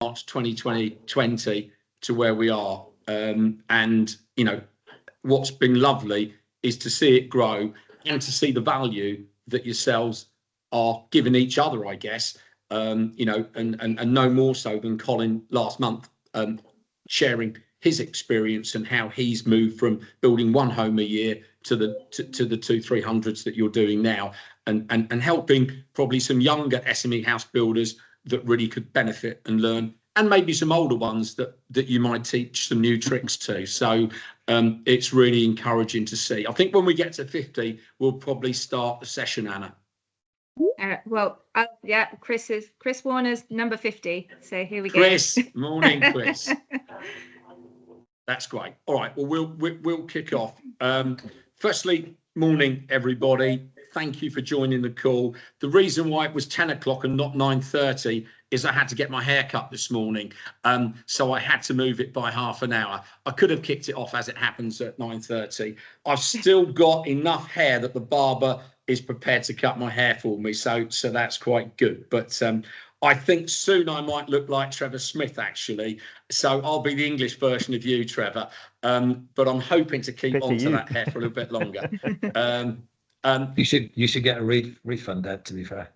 March 2020 to where we are. And, you know, what's been lovely is to see it grow and to see the value that yourselves are giving each other, I guess, you know, and no more so than Colin last month, sharing his experience and how he's moved from building one home a year to the 200-300s that you're doing now, and helping probably some younger SME house builders that really could benefit and learn, and maybe some older ones that you might teach some new tricks to. So it's really encouraging to see. I think when we get to 50, we'll probably start the session, Anna. Well, yeah, Chris Warner's number 50. So here we go. Chris, morning, Chris. That's great. All right. Well, we'll kick off. Firstly, morning, everybody. Thank you for joining the call. The reason why it was 10 o'clock and not 9:30 is I had to get my hair cut this morning. So I had to move it by half an hour. I could have kicked it off as it happens at 9:30. I've still got enough hair that the barber is prepared to cut my hair for me. So that's quite good. But I think soon I might look like Trevor Smith, actually. So I'll be the English version of you, Trevor. But I'm hoping to keep on to that hair for a little bit longer. You should get a refund, Dad, to be fair.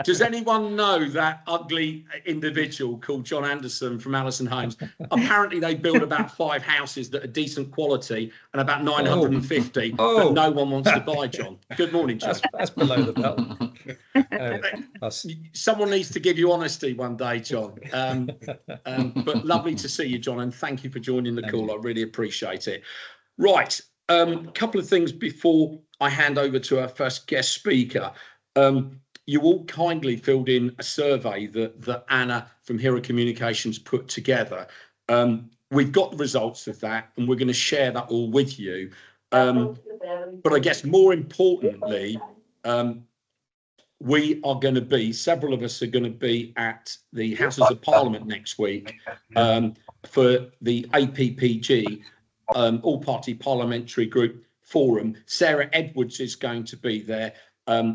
Does anyone know that ugly individual called John Anderson from Allison Homes? Apparently they build about 5 houses that are decent quality and about 950 that no one wants to buy, John. Good morning, John. That's below the belt. Someone needs to give you honesty one day, John. But lovely to see you, John, and thank you for joining the call. I really appreciate it. Right. A couple of things before I hand over to our first guest speaker. You all kindly filled in a survey that Anna from Hero Communications put together. We've got the results of that, and we're going to share that all with you. But I guess more importantly, we are going to be, several of us are going to be at the Houses of Parliament next week for the APPG, All-Party Parliamentary Group Forum. Sarah Edwards is going to be there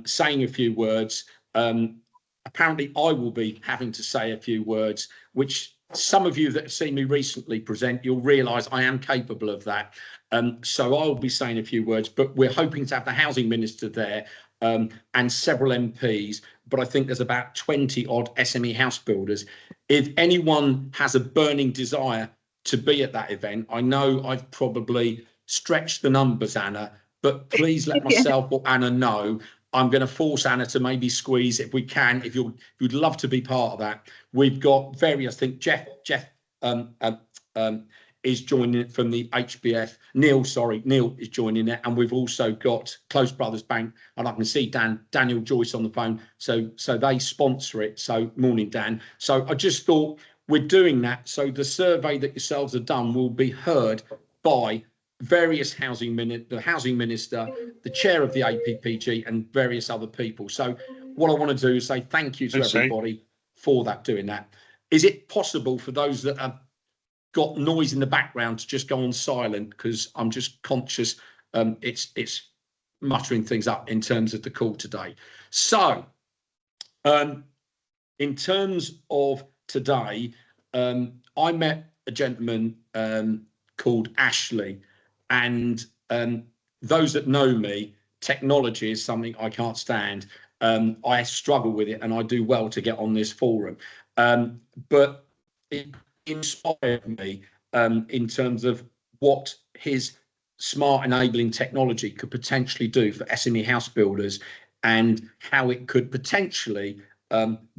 saying a few words. Apparently I will be having to say a few words, which some of you that have seen me recently present, you'll realise I am capable of that. So I'll be saying a few words, but we're hoping to have the Housing Minister there and several MPs, but I think there's about 20 odd SME house builders. If anyone has a burning desire to be at that event, I know I've probably stretched the numbers, Anna, but please let myself or Anna know. I'm going to force Anna to maybe squeeze if we can, if you'd love to be part of that. We've got various, I think Jeff is joining it from the HBF. Neil is joining it, and we've also got Close Brothers Bank, and I can see Daniel Joyce on the phone. So they sponsor it. So morning, Dan. So I just thought we're doing that. So the survey that yourselves have done will be heard by various the Housing Minister, the chair of the APPG, and various other people. So what I want to do is say thank you to everybody for doing that. Is it possible for those that have got noise in the background to just go on silent, because I'm just conscious it's muttering things up in terms of the call today. So in terms of today, I met a gentleman called Ashley, and those that know me, technology is something I can't stand. I struggle with it, and I do well to get on this forum. But it inspired me in terms of what his smart enabling technology could potentially do for SME house builders, and how it could potentially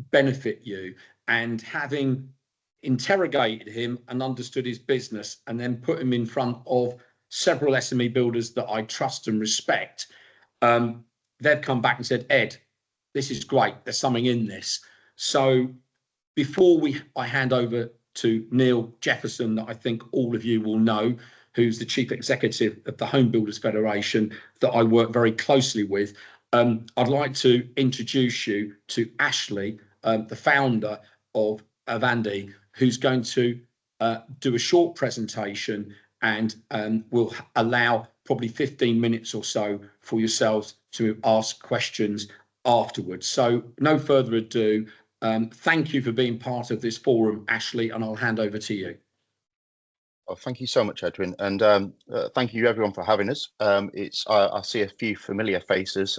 benefit you. And having interrogated him and understood his business, and then put him in front of several SME builders that I trust and respect, they've come back and said, Ed, this is great, there's something in this. So before I hand over to Neil Jefferson, that I think all of you will know, who's the Chief Executive of the Home Builders Federation, that I work very closely with, I'd like to introduce you to Ashley, the founder of Avande, who's going to do a short presentation, and will allow probably 15 minutes or so for yourselves to ask questions afterwards. So no further ado, Thank you for being part of this forum, Ashley, and I'll hand over to you. Well, thank you so much, Edwin, and thank you everyone for having us. I see a few familiar faces.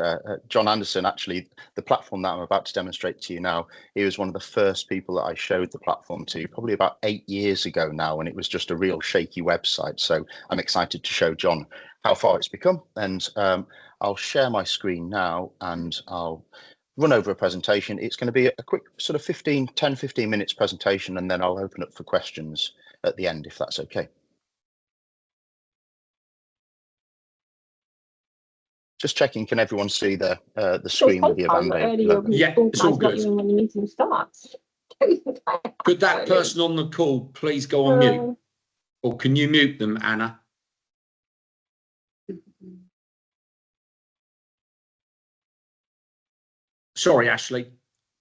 John Anderson, actually, the platform that I'm about to demonstrate to you now, he was one of the first people that I showed the platform to, probably about 8 years ago now, and it was just a real shaky website. So I'm excited to show John how far it's become, and I'll share my screen now, and I'll run over a presentation. It's going to be a quick sort of 10, 15 minutes presentation, and then I'll open up for questions at the end, if that's okay. Just checking, can everyone see the screen with the Avande logo? Yeah, it's all good. When the meeting starts. Could that person on the call please go on mute? Or can you mute them, Anna? Sorry, Ashley,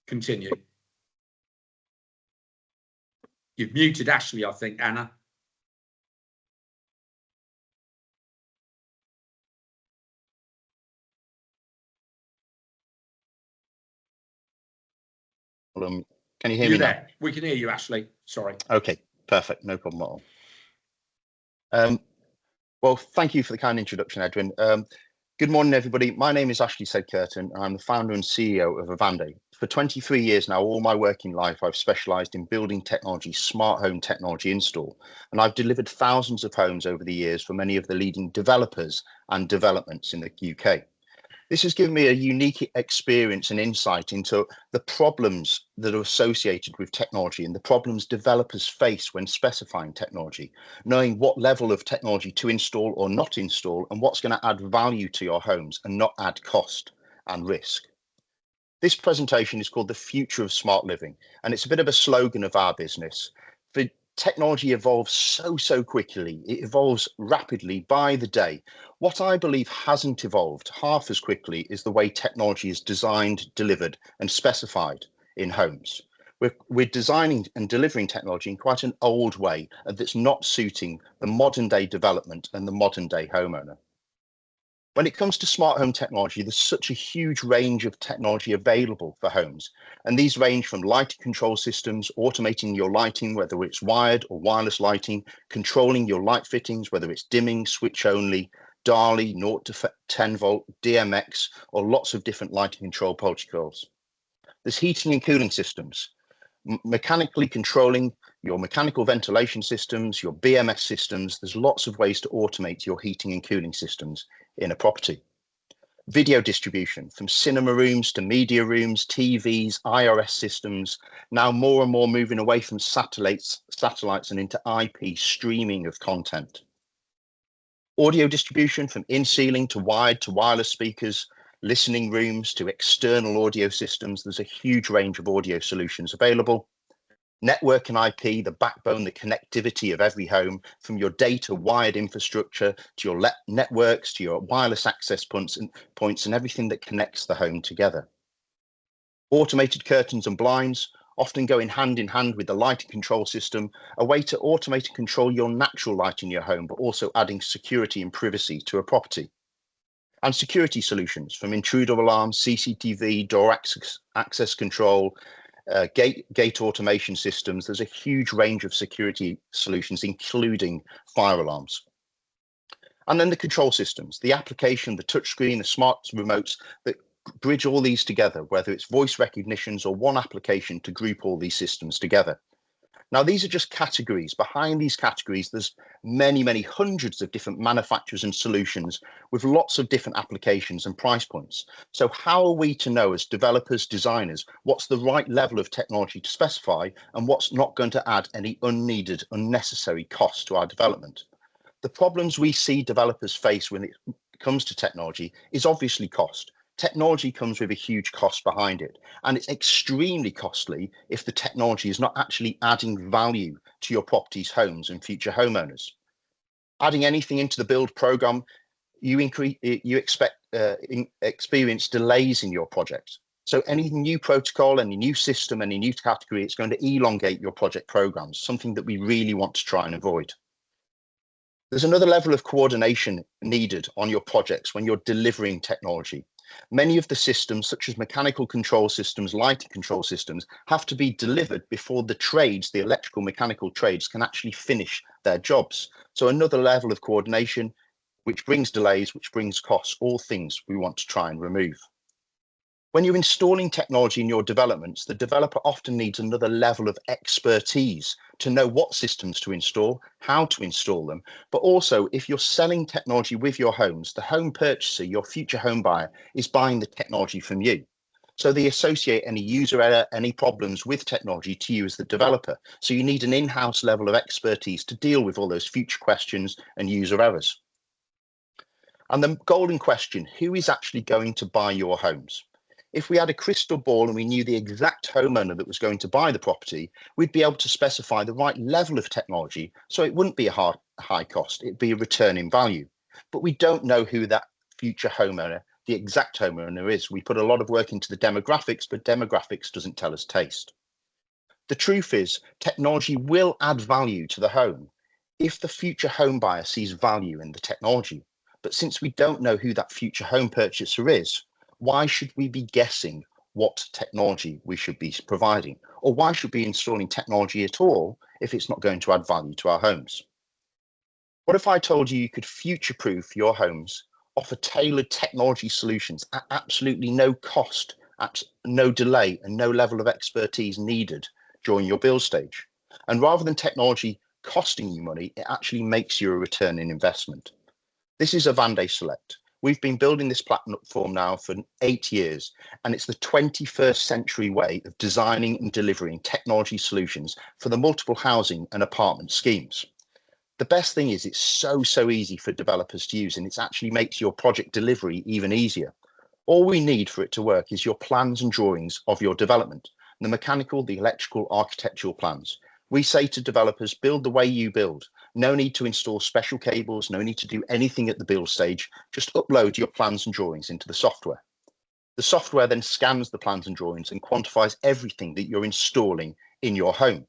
continue. You've muted Ashley, I think, Anna. Can you hear me now? We can hear you, Ashley. Sorry. Okay, perfect. No problem at all. Well, thank you for the kind introduction, Edwin. Good morning, everybody. My name is Said-Kirton, and I'm the founder and CEO of Avande. For 23 years now, all my working life, I've specialised in building technology, smart home technology install, and I've delivered thousands of homes over the years for many of the leading developers and developments in the UK. This has given me a unique experience and insight into the problems that are associated with technology and the problems developers face when specifying technology, knowing what level of technology to install or not install and what's going to add value to your homes and not add cost and risk. This presentation is called The Future of Smart Living, and it's a bit of a slogan of our business. The technology evolves so quickly. It evolves rapidly by the day. What I believe hasn't evolved half as quickly is the way technology is designed, delivered and specified in homes. We're designing and delivering technology in quite an old way that's not suiting the modern day development and the modern day homeowner. When it comes to smart home technology, there's such a huge range of technology available for homes. And these range from lighting control systems, automating your lighting, whether it's wired or wireless lighting, controlling your light fittings, whether it's dimming, switch only, DALI, 0 to 10 volt, DMX, or lots of different lighting control protocols. There's heating and cooling systems, mechanically controlling your mechanical ventilation systems, your BMS systems. There's lots of ways to automate your heating and cooling systems in a property. Video distribution, from cinema rooms to media rooms, TVs, IRS systems, now more and more moving away from satellites and into IP streaming of content. Audio distribution, from in-ceiling to wired to wireless speakers, listening rooms to external audio systems. There's a huge range of audio solutions available. Network and IP, the backbone, the connectivity of every home, from your data wired infrastructure to your networks, to your wireless access points and everything that connects the home together. Automated curtains and blinds, often going hand in hand with the lighting control system, a way to automate and control your natural light in your home, but also adding security and privacy to a property. And security solutions, from intruder alarms, CCTV, door access control, gate automation systems. There's a huge range of security solutions, including fire alarms. And then the control systems, the application, the touchscreen, the smart remotes that bridge all these together, whether it's voice recognitions or one application to group all these systems together. Now, these are just categories. Behind these categories, there's many hundreds of different manufacturers and solutions with lots of different applications and price points. So how are we to know, as developers, designers, what's the right level of technology to specify and what's not going to add any unneeded, unnecessary cost to our development? The problems we see developers face when it comes to technology is obviously cost. Technology comes with a huge cost behind it, and it's extremely costly if the technology is not actually adding value to your property's homes and future homeowners. Adding anything into the build program, you experience delays in your project. So any new protocol, any new system, any new category, it's going to elongate your project programs, something that we really want to try and avoid. There's another level of coordination needed on your projects when you're delivering technology. Many of the systems, such as mechanical control systems, lighting control systems, have to be delivered before the trades, the electrical mechanical trades, can actually finish their jobs. So another level of coordination, which brings delays, which brings costs, all things we want to try and remove. When you're installing technology in your developments, the developer often needs another level of expertise to know what systems to install, how to install them, but also if you're selling technology with your homes, the home purchaser, your future home buyer, is buying the technology from you. So they associate any user error, any problems with technology to you as the developer. So you need an in-house level of expertise to deal with all those future questions and user errors. And the golden question, who is actually going to buy your homes? If we had a crystal ball and we knew the exact homeowner that was going to buy the property, we'd be able to specify the right level of technology, so it wouldn't be a high cost, it'd be a return in value. But we don't know who that future homeowner, the exact homeowner is. We put a lot of work into the demographics, but demographics doesn't tell us taste. The truth is, technology will add value to the home if the future home buyer sees value in the technology. But since we don't know who that future home purchaser is, why should we be guessing what technology we should be providing? Or why should we be installing technology at all if it's not going to add value to our homes? What if I told you you could future-proof your homes, offer tailored technology solutions at absolutely no cost, at no delay, and no level of expertise needed during your build stage? And rather than technology costing you money, it actually makes you a return in investment. This is Avande Select. We've been building this platform now for 8 years, and it's the 21st century way of designing and delivering technology solutions for the multiple housing and apartment schemes. The best thing is it's so easy for developers to use, and it actually makes your project delivery even easier. All we need for it to work is your plans and drawings of your development, the mechanical, the electrical, architectural plans. We say to developers, build the way you build. No need to install special cables, no need to do anything at the build stage. Just upload your plans and drawings into the software. The software then scans the plans and drawings and quantifies everything that you're installing in your home.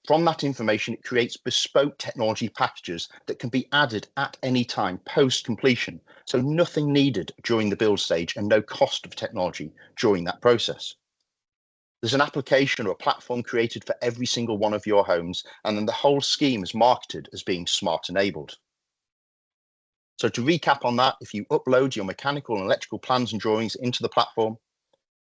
From that information, it creates bespoke technology packages that can be added at any time post-completion. So nothing needed during the build stage and no cost of technology during that process. There's an application or a platform created for every single one of your homes, and then the whole scheme is marketed as being smart enabled. So to recap on that, if you upload your mechanical and electrical plans and drawings into the platform,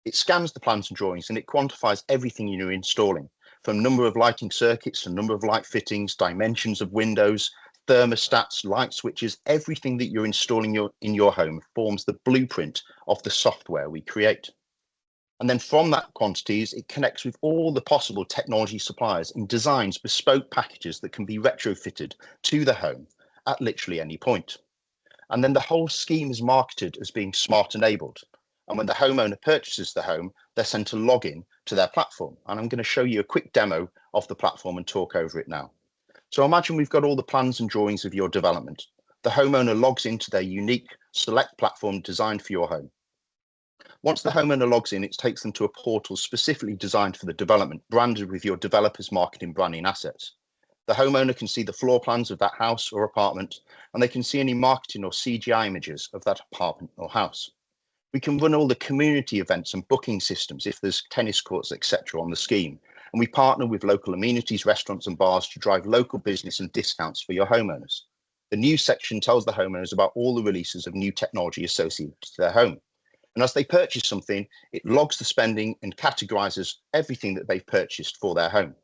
it scans the plans and drawings and it quantifies everything you're installing, from number of lighting circuits to number of light fittings, dimensions of windows, thermostats, light switches. Everything that you're installing in your home forms the blueprint of the software we create. And then from that quantities, it connects with all the possible technology suppliers and designs bespoke packages that can be retrofitted to the home at literally any point. And then the whole scheme is marketed as being smart enabled. And when the homeowner purchases the home, they're sent a login to their platform. And I'm going to show you a quick demo of the platform and talk over it now. So imagine we've got all the plans and drawings of your development. The homeowner logs into their unique select platform designed for your home. Once the homeowner logs in, it takes them to a portal specifically designed for the development, branded with your developer's marketing branding assets. The homeowner can see the floor plans of that house or apartment, and they can see any marketing or CGI images of that apartment or house. We can run all the community events and booking systems if there's tennis courts, etc. on the scheme. And we partner with local amenities, restaurants and bars to drive local business and discounts for your homeowners. The news section tells the homeowners about all the releases of new technology associated to their home. And as they purchase something, it logs the spending and categorizes everything that they've purchased for their home.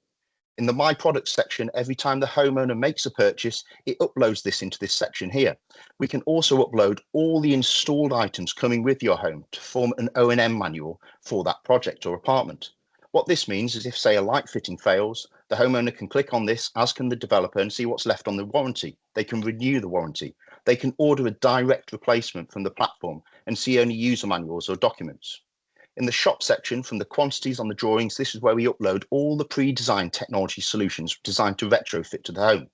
In the My Products section, every time the homeowner makes a purchase, it uploads this into this section here. We can also upload all the installed items coming with your home to form an O&M manual for that project or apartment. What this means is if, say, a light fitting fails, the homeowner can click on this, as can the developer, and see what's left on the warranty. They can renew the warranty. They can order a direct replacement from the platform and see only user manuals or documents. In the shop section, from the quantities on the drawings, this is where we upload all the pre-designed technology solutions designed to retrofit to the home.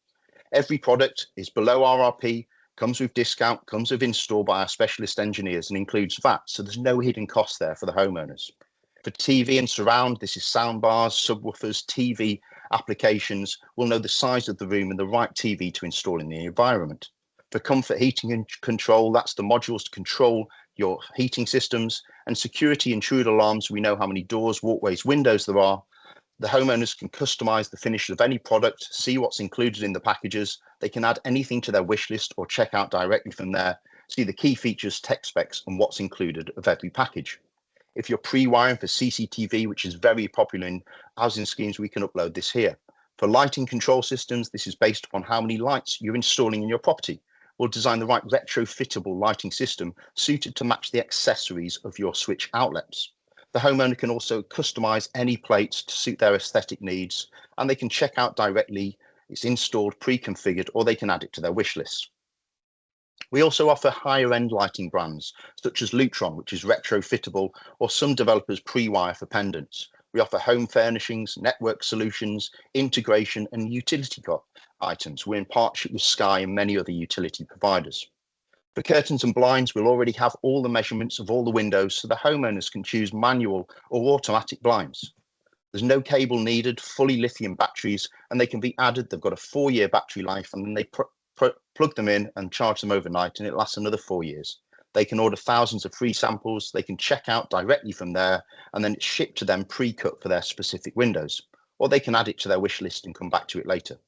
Every product is below RRP, comes with discount, comes with install by our specialist engineers, and includes VAT, so there's no hidden cost there for the homeowners. For TV and surround, this is sound bars, subwoofers, TV applications. We'll know the size of the room and the right TV to install in the environment. For comfort, heating and control, that's the modules to control your heating systems, and security intruder alarms. We know how many doors, walkways, windows there are. The homeowners can customize the finish of any product, see what's included in the packages. They can add anything to their wish list or check out directly from there, see the key features, tech specs, and what's included of every package. If you're pre-wiring for CCTV, which is very popular in housing schemes, we can upload this here. For lighting control systems, this is based upon how many lights you're installing in your property. We'll design the right retrofittable lighting system suited to match the accessories of your switch outlets. The homeowner can also customize any plates to suit their aesthetic needs, and they can check out directly. It's installed, pre-configured, or they can add it to their wish list. We also offer higher end lighting brands such as Lutron, which is retrofittable, or some developers pre-wire for pendants. We offer home furnishings, network solutions, integration, and utility items. We're in partnership with Sky and many other utility providers. For curtains and blinds, we'll already have all the measurements of all the windows, so the homeowners can choose manual or automatic blinds. There's no cable needed, fully lithium batteries, and they can be added. They've got a 4-year battery life, and then they plug them in and charge them overnight, and it lasts another 4 years. They can order thousands of free samples. They can check out directly from there, and then it's shipped to them pre-cut for their specific windows, or they can add it to their wish list and come back to it later.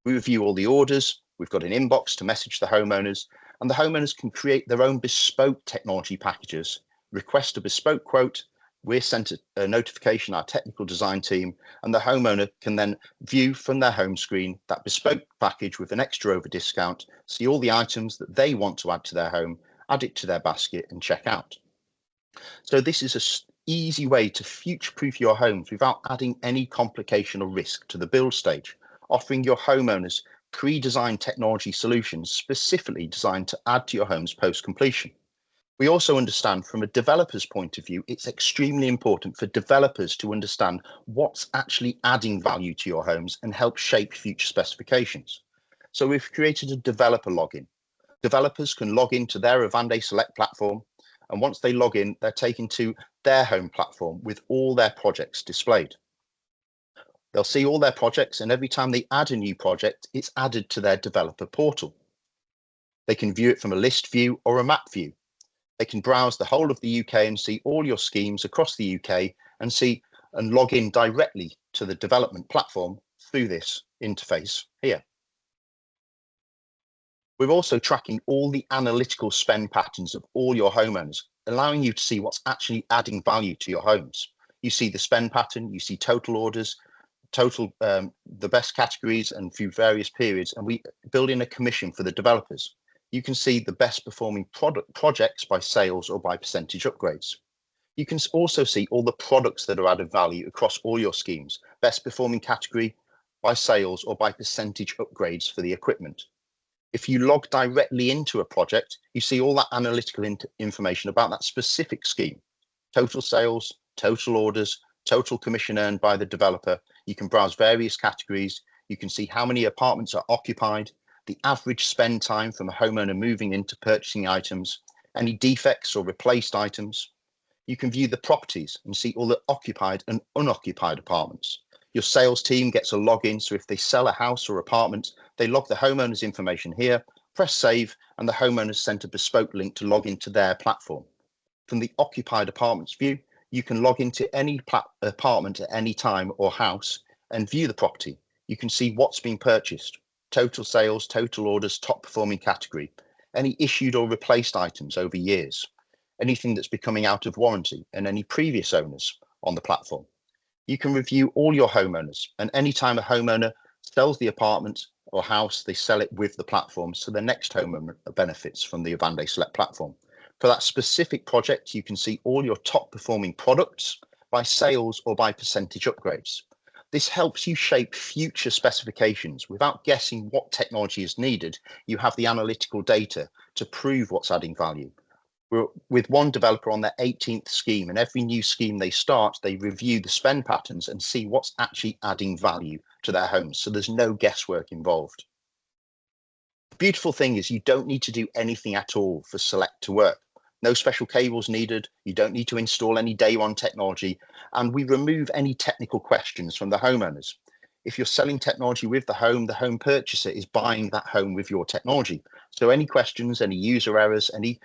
We review all the orders. We've got an inbox to message the homeowners, and the homeowners can create their own bespoke technology packages, request a bespoke quote. We're sent a notification, our technical design team, and the homeowner can then view from their home screen that bespoke package with an extra over discount, see all the items that they want to add to their home, add it to their basket and check out. So this is an easy way to future-proof your homes without adding any complication or risk to the build stage, offering your homeowners pre-designed technology solutions specifically designed to add to your homes post-completion. We also understand from a developer's point of view, it's extremely important for developers to understand what's actually adding value to your homes and help shape future specifications. So we've created a developer login. Developers can log into their Avande Select platform, and once they log in, they're taken to their home platform with all their projects displayed. They'll see all their projects, and every time they add a new project, it's added to their developer portal. They can view it from a list view or a map view. They can browse the whole of the UK and see all your schemes across the UK and see and log in directly to the development platform through this interface here. We're also tracking all the analytical spend patterns of all your homeowners, allowing you to see what's actually adding value to your homes. You see the spend pattern, you see total orders, the best categories and through various periods, and we build in a commission for the developers. You can see the best performing projects by sales or by percentage upgrades. You can also see all the products that are added value across all your schemes, best performing category by sales or by percentage upgrades for the equipment. If you log directly into a project, you see all that analytical information about that specific scheme, total sales, total orders, total commission earned by the developer. You can browse various categories. You can see how many apartments are occupied, the average spend time from a homeowner moving into purchasing items, any defects or replaced items. You can view the properties and see all the occupied and unoccupied apartments. Your sales team gets a login, so if they sell a house or apartment, they log the homeowner's information here, press save, and the homeowner's sent a bespoke link to log into their platform. From the occupied apartments view, you can log into any apartment at any time or house and view the property. You can see what's been purchased, total sales, total orders, top performing category, any issued or replaced items over years, anything that's becoming out of warranty, and any previous owners on the platform. You can review all your homeowners, and anytime a homeowner sells the apartment or house, they sell it with the platform, so the next homeowner benefits from the Avande Select platform. For that specific project, you can see all your top performing products by sales or by percentage upgrades. This helps you shape future specifications without guessing what technology is needed. You have the analytical data to prove what's adding value. We're with one developer on their 18th scheme, and every new scheme they start, they review the spend patterns and see what's actually adding value to their homes. So there's no guesswork involved. The beautiful thing is you don't need to do anything at all for Select to work. No special cables needed. You don't need to install any day one technology, and we remove any technical questions from the homeowners. If you're selling technology with the home purchaser is buying that home with your technology. So any questions, any user errors, any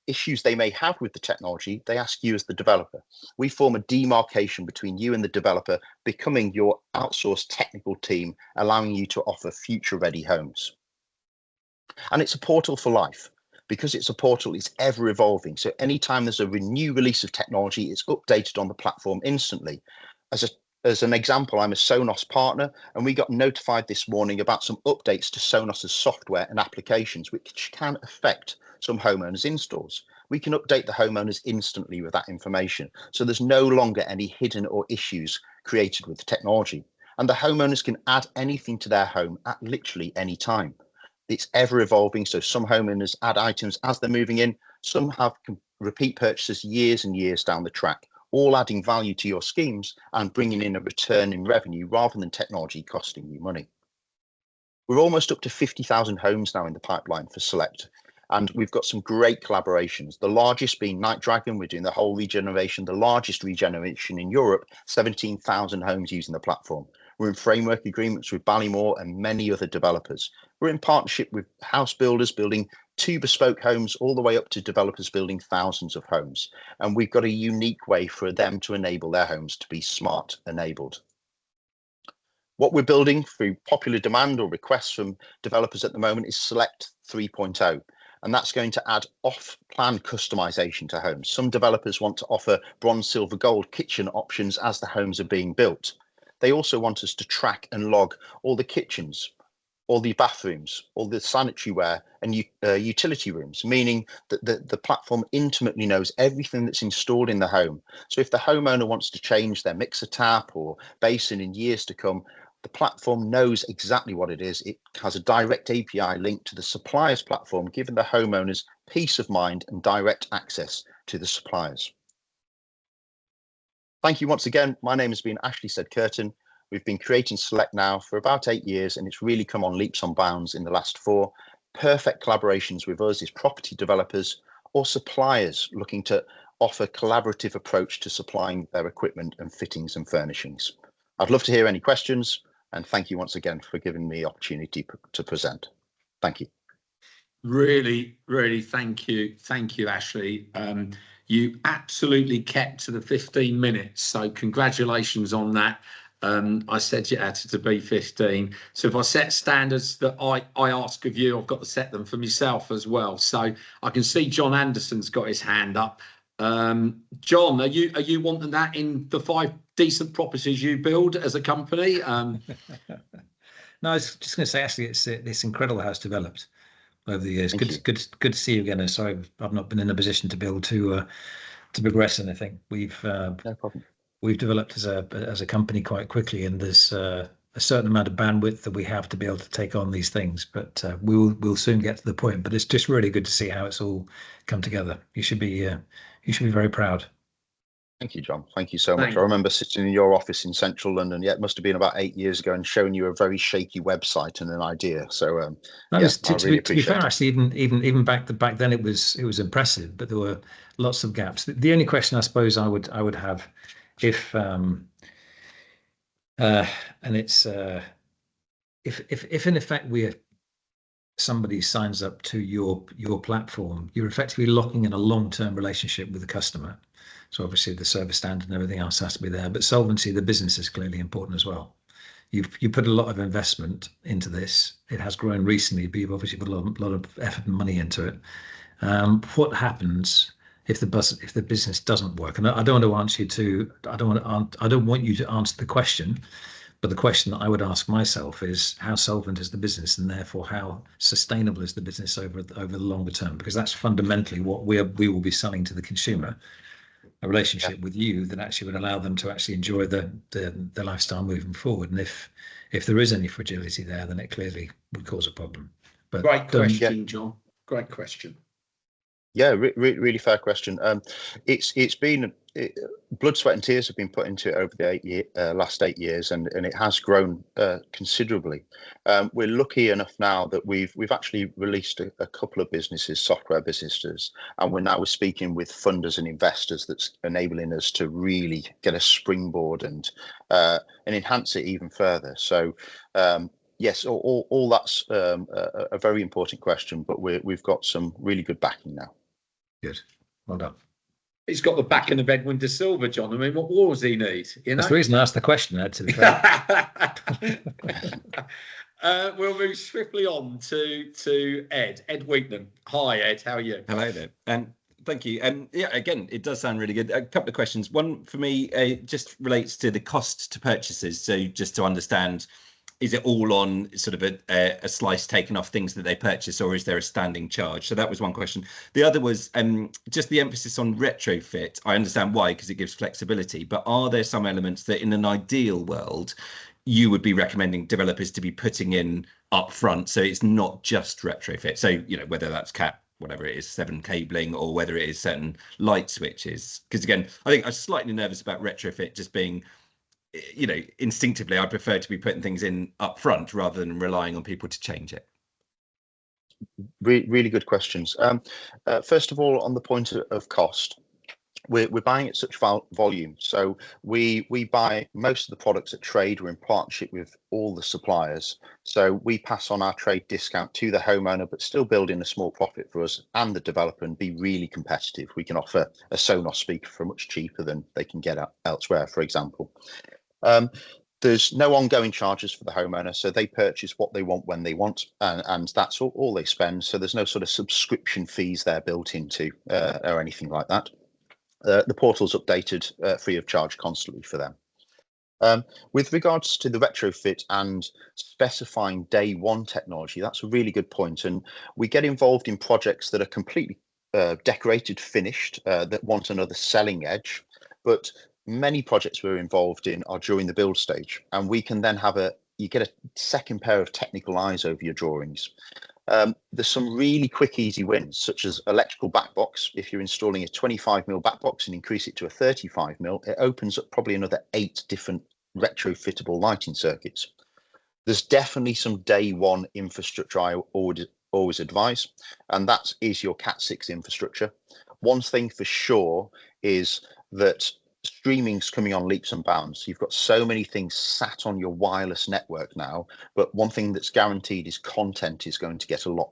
issues they may have with the technology, they ask you as the developer. We form a demarcation between you and the developer, becoming your outsourced technical team, allowing you to offer future-ready homes. And it's a portal for life. Because it's a portal, it's ever evolving. So anytime there's a new release of technology, it's updated on the platform instantly. As an example, I'm a Sonos partner, and we got notified this morning about some updates to Sonos's software and applications, which can affect some homeowners' installs. We can update the homeowners instantly with that information. So there's no longer any hidden or issues created with the technology. And the homeowners can add anything to their home at literally any time. It's ever evolving. So some homeowners add items as they're moving in. Some have repeat purchases years and years down the track, all adding value to your schemes and bringing in a return in revenue rather than technology costing you money. We're almost up to 50,000 homes now in the pipeline for Select, and we've got some great collaborations. The largest being Night Dragon. We're doing the whole regeneration, the largest regeneration in Europe, 17,000 homes using the platform. We're in framework agreements with Ballymore and many other developers. We're in partnership with house builders building 2 bespoke homes all the way up to developers building thousands of homes. And we've got a unique way for them to enable their homes to be smart enabled. What we're building through popular demand or requests from developers at the moment is Select 3.0. And that's going to add off-plan customization to homes. Some developers want to offer bronze, silver, gold kitchen options as the homes are being built. They also want us to track and log all the kitchens, all the bathrooms, all the sanitary ware and utility rooms, meaning that the platform intimately knows everything that's installed in the home. So if the homeowner wants to change their mixer tap or basin in years to come, the platform knows exactly what it is. It has a direct API link to the supplier's platform, giving the homeowners peace of mind and direct access to the suppliers. Thank you once again. My name has been Ashley Said-Kirton. We've been creating Select now for about 8 years, and it's really come on leaps and bounds in the last 4. Perfect collaborations with us is property developers or suppliers looking to offer collaborative approach to supplying their equipment and fittings and furnishings. I'd love to hear any questions, and thank you once again for giving me the opportunity to present. Thank you. Really, really, thank you. Thank you, Ashley. You absolutely kept to the 15 minutes, so congratulations on that. I said you had to be 15. So if I set standards that I ask of you, I've got to set them for myself as well. So I can see John Anderson's got his hand up. John, are you wanting that in the 5 decent properties you build as a company? No, I was just going to say, actually, it's incredible how it's developed over the years. Good to see you again. Sorry, I've not been in a position to be able to progress anything. No problem. We've developed as a company quite quickly, and there's a certain amount of bandwidth that we have to be able to take on these things. But we'll soon get to the point. But it's just really good to see how it's all come together. You should be very proud. Thank you, John. Thank you so much. I remember sitting in your office in central London. Yeah, it must have been about 8 years ago, and showing you a very shaky website and an idea. So to be fair, actually, even back then, it was impressive, but there were lots of gaps. The only question I suppose I would have, if and it's if in effect somebody signs up to your platform, you're effectively locking in a long-term relationship with the customer. So obviously the service standard and everything else has to be there, but solvency of the business is clearly important as well. You put a lot of investment into this. It has grown recently, but you've obviously put a lot of effort and money into it. What happens if the business doesn't work? And I don't want to answer you to. I don't want you to answer the question. But the question that I would ask myself is, how solvent is the business, and therefore how sustainable is the business over the longer term? Because that's fundamentally what we will be selling to the consumer, a relationship with you that actually would allow them to actually enjoy the lifestyle moving forward. And if there is any fragility there, then it clearly would cause a problem. But great question, John. Great question. Yeah, really fair question. It's been blood, sweat, and tears have been put into it over the last 8 years, and it has grown considerably. We're lucky enough now that we've actually released a couple of businesses, software businesses, and we're speaking with funders and investors that's enabling us to really get a springboard and enhance it even further. So. Yes, all that's a very important question, but we've got some really good backing now. Good. Well done. He's got the backing of Edwin De Silva, John. I mean, what more does he need? You know. That's the reason I asked the question, Ed, to be fair. We'll move swiftly on to Ed Weekman. Hi, Ed. How are you? Hello there. Thank you. Yeah, again, it does sound really good. A couple of questions. One for me just relates to the cost to purchases. So just to understand, is it all on sort of a slice taken off things that they purchase, or is there a standing charge? So that was one question. The other was just the emphasis on retrofit. I understand why, because it gives flexibility, but are there some elements that in an ideal world you would be recommending developers to be putting in up front, so it's not just retrofit? So, you know, whether that's whatever it is, 7 cabling, or whether it is certain light switches. Because again, I think I'm slightly nervous about retrofit just being, you know, instinctively I prefer to be putting things in up front rather than relying on people to change it. Really good questions. First of all, on the point of cost, we're buying at such volume, so we buy most of the products at trade. We're in partnership with all the suppliers, so we pass on our trade discount to the homeowner, but still build in a small profit for us and the developer and be really competitive. We can offer a Sonos speaker for much cheaper than they can get elsewhere, for example. There's no ongoing charges for the homeowner, so they purchase what they want when they want, and that's all they spend. So there's no sort of subscription fees there built into or anything like that. The portal's updated free of charge constantly for them. With regards to the retrofit and specifying day one technology, that's a really good point. And we get involved in projects that are completely decorated, finished, that want another selling edge. But many projects we're involved in are during the build stage, and we can then you get a second pair of technical eyes over your drawings. There's some really quick, easy wins, such as electrical backbox. If you're installing a 25mm backbox and increase it to a 35mm, it opens up probably another 8 different retrofittable lighting circuits. There's definitely some day one infrastructure I always advise, and that is your Cat6 infrastructure. One thing for sure is that streaming's coming on leaps and bounds. You've got so many things sat on your wireless network now, but one thing that's guaranteed is content is going to get a lot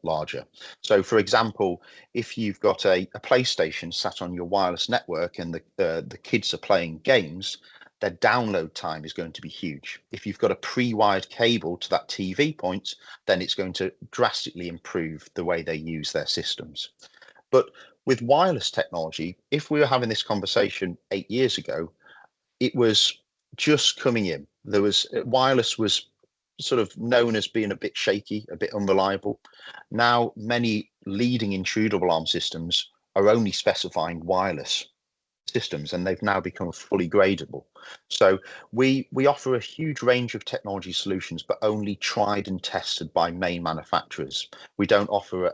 larger. So for example, if you've got a PlayStation sat on your wireless network and the kids are playing games, their download time is going to be huge. If you've got a pre-wired cable to that TV point, then it's going to drastically improve the way they use their systems. But with wireless technology, if we were having this conversation 8 years ago, it was just coming in. Wireless was sort of known as being a bit shaky, a bit unreliable. Now, many leading intruder alarm systems are only specifying wireless systems, and they've now become fully gradable. So we offer a huge range of technology solutions, but only tried and tested by main manufacturers. We don't offer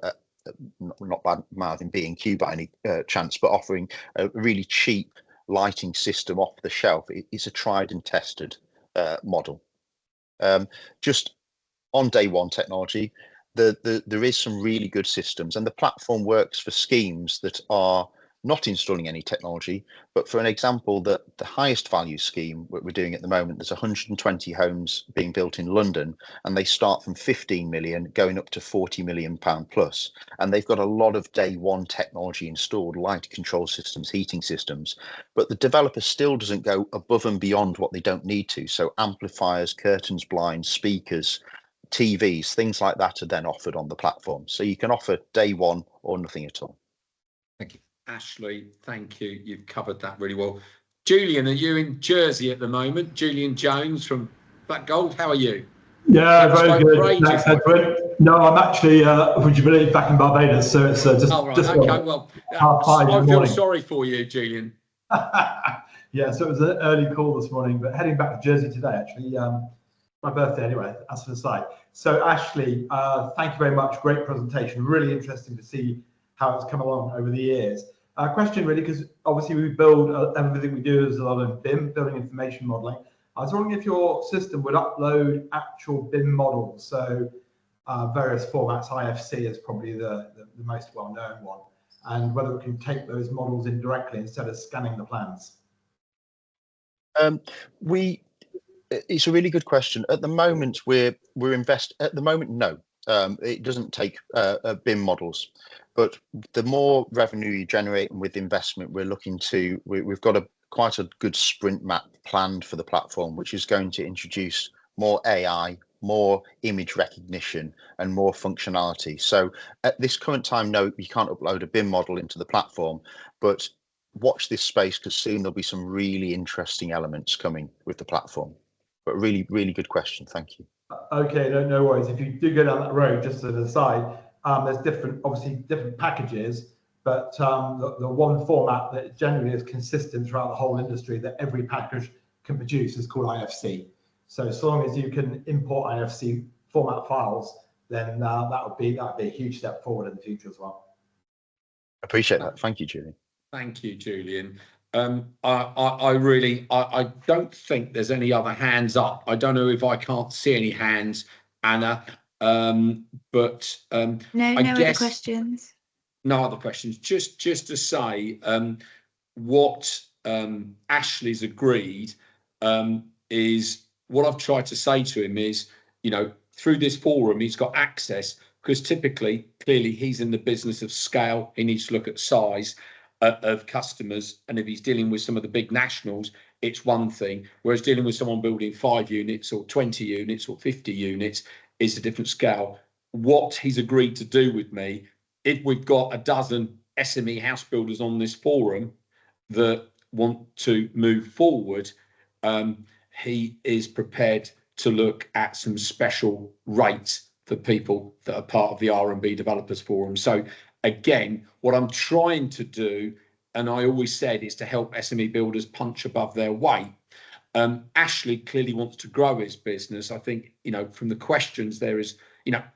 not bad mouthing B&Q by any chance, but offering a really cheap lighting system off the shelf. It's a tried and tested model. Just on day one technology, there is some really good systems, and the platform works for schemes that are not installing any technology. But for an example, the highest value scheme what we're doing at the moment, there's 120 homes being built in London, and they start from 15 million going up to 40 million pound plus. And they've got a lot of day one technology installed, light control systems, heating systems, but the developer still doesn't go above and beyond what they don't need to. So amplifiers, curtains, blinds, speakers, TVs, things like that are then offered on the platform. So you can offer day one or nothing at all. Thank you. Ashley, thank you. You've covered that really well. Julian, are you in Jersey at the moment? Julian Jones from Black Gold. How are you? Yeah, very good. No, I'm actually, would you believe, back in Barbados. So it's just. Oh, right. Just okay. Well, I feel sorry for you, Julian. Yeah, so it was an early call this morning, but heading back to Jersey today, actually. My birthday, anyway, as for the site. So, Ashley, thank you very much. Great presentation. Really interesting to see how it's come along over the years. Question really, because obviously we build everything we do is a lot of BIM, building information modeling. I was wondering if your system would upload actual BIM models, so various formats. IFC is probably the most well-known one, and whether we can take those models in directly instead of scanning the plans. It's a really good question. At the moment, we're At the moment, no. It doesn't take BIM models, but the more revenue you generate with investment, we've got quite a good sprint map planned for the platform, which is going to introduce more AI, more image recognition, and more functionality. So at this current time, no, you can't upload a BIM model into the platform, but watch this space because soon there'll be some really interesting elements coming with the platform. But really, really good question. Thank you. Okay, no worries. If you do go down that road, just as an aside, there's obviously different packages, but the one format that generally is consistent throughout the whole industry that every package can produce is called IFC. So as long as you can import IFC format files, then that would be a huge step forward in the future as well. Appreciate that. Thank you, Julian. Thank you, Julian. I don't think there's any other hands up. I don't know if I can't see any hands, Anna, but no I other questions. No other questions. Just to say, what Ashley's agreed is what I've tried to say to him is, through this forum, he's got access because clearly, he's in the business of scale. He needs to look at size of customers, and if he's dealing with some of the big nationals, it's one thing, whereas dealing with someone building 5 units or 20 units or 50 units is a different scale. What he's agreed to do with me, if we've got a dozen SME house builders on this forum that want to move forward, he is prepared to look at some special rates for people that are part of the R&B Developers Forum. So again, what I'm trying to do, and I always said, is to help SME builders punch above their weight. Ashley clearly wants to grow his business. I think, from the questions, there is,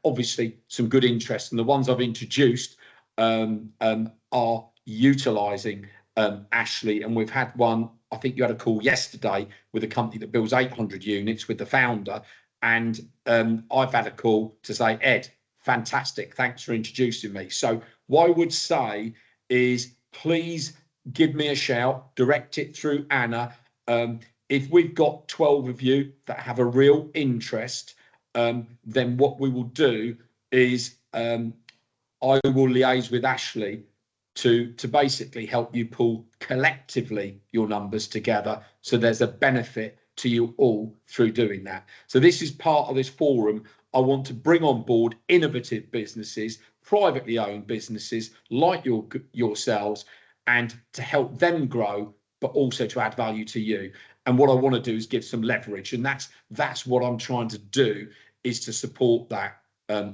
obviously some good interest, and the ones I've introduced are utilising Ashley. And we've had one, I think you had a call yesterday with a company that builds 800 units with the founder. And I've had a call to say, Ed, fantastic, thanks for introducing me. So what I would say is, please give me a shout, direct it through Anna. If we've got 12 of you that have a real interest, then what we will do is I will liaise with Ashley to basically help you pull collectively your numbers together, so there's a benefit to you all through doing that. So this is part of this forum. I want to bring on board innovative businesses, privately owned businesses like yourselves, and to help them grow, but also to add value to you. And what I want to do is give some leverage, and that's what I'm trying to do, is to support that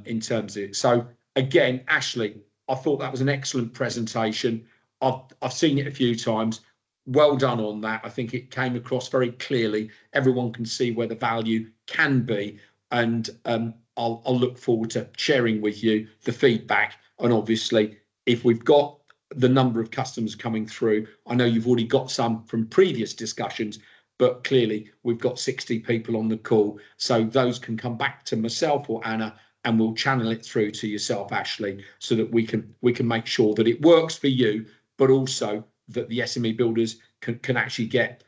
in terms of it. So again, Ashley, I thought that was an excellent presentation. I've seen it a few times. Well done on that. I think it came across very clearly. Everyone can see where the value can be, and I'll look forward to sharing with you the feedback. And obviously, if we've got the number of customers coming through, I know you've already got some from previous discussions, but clearly we've got 60 people on the call, so those can come back to myself or Anna, and we'll channel it through to yourself, Ashley, so that we can make sure that it works for you, but also that the SME builders can actually get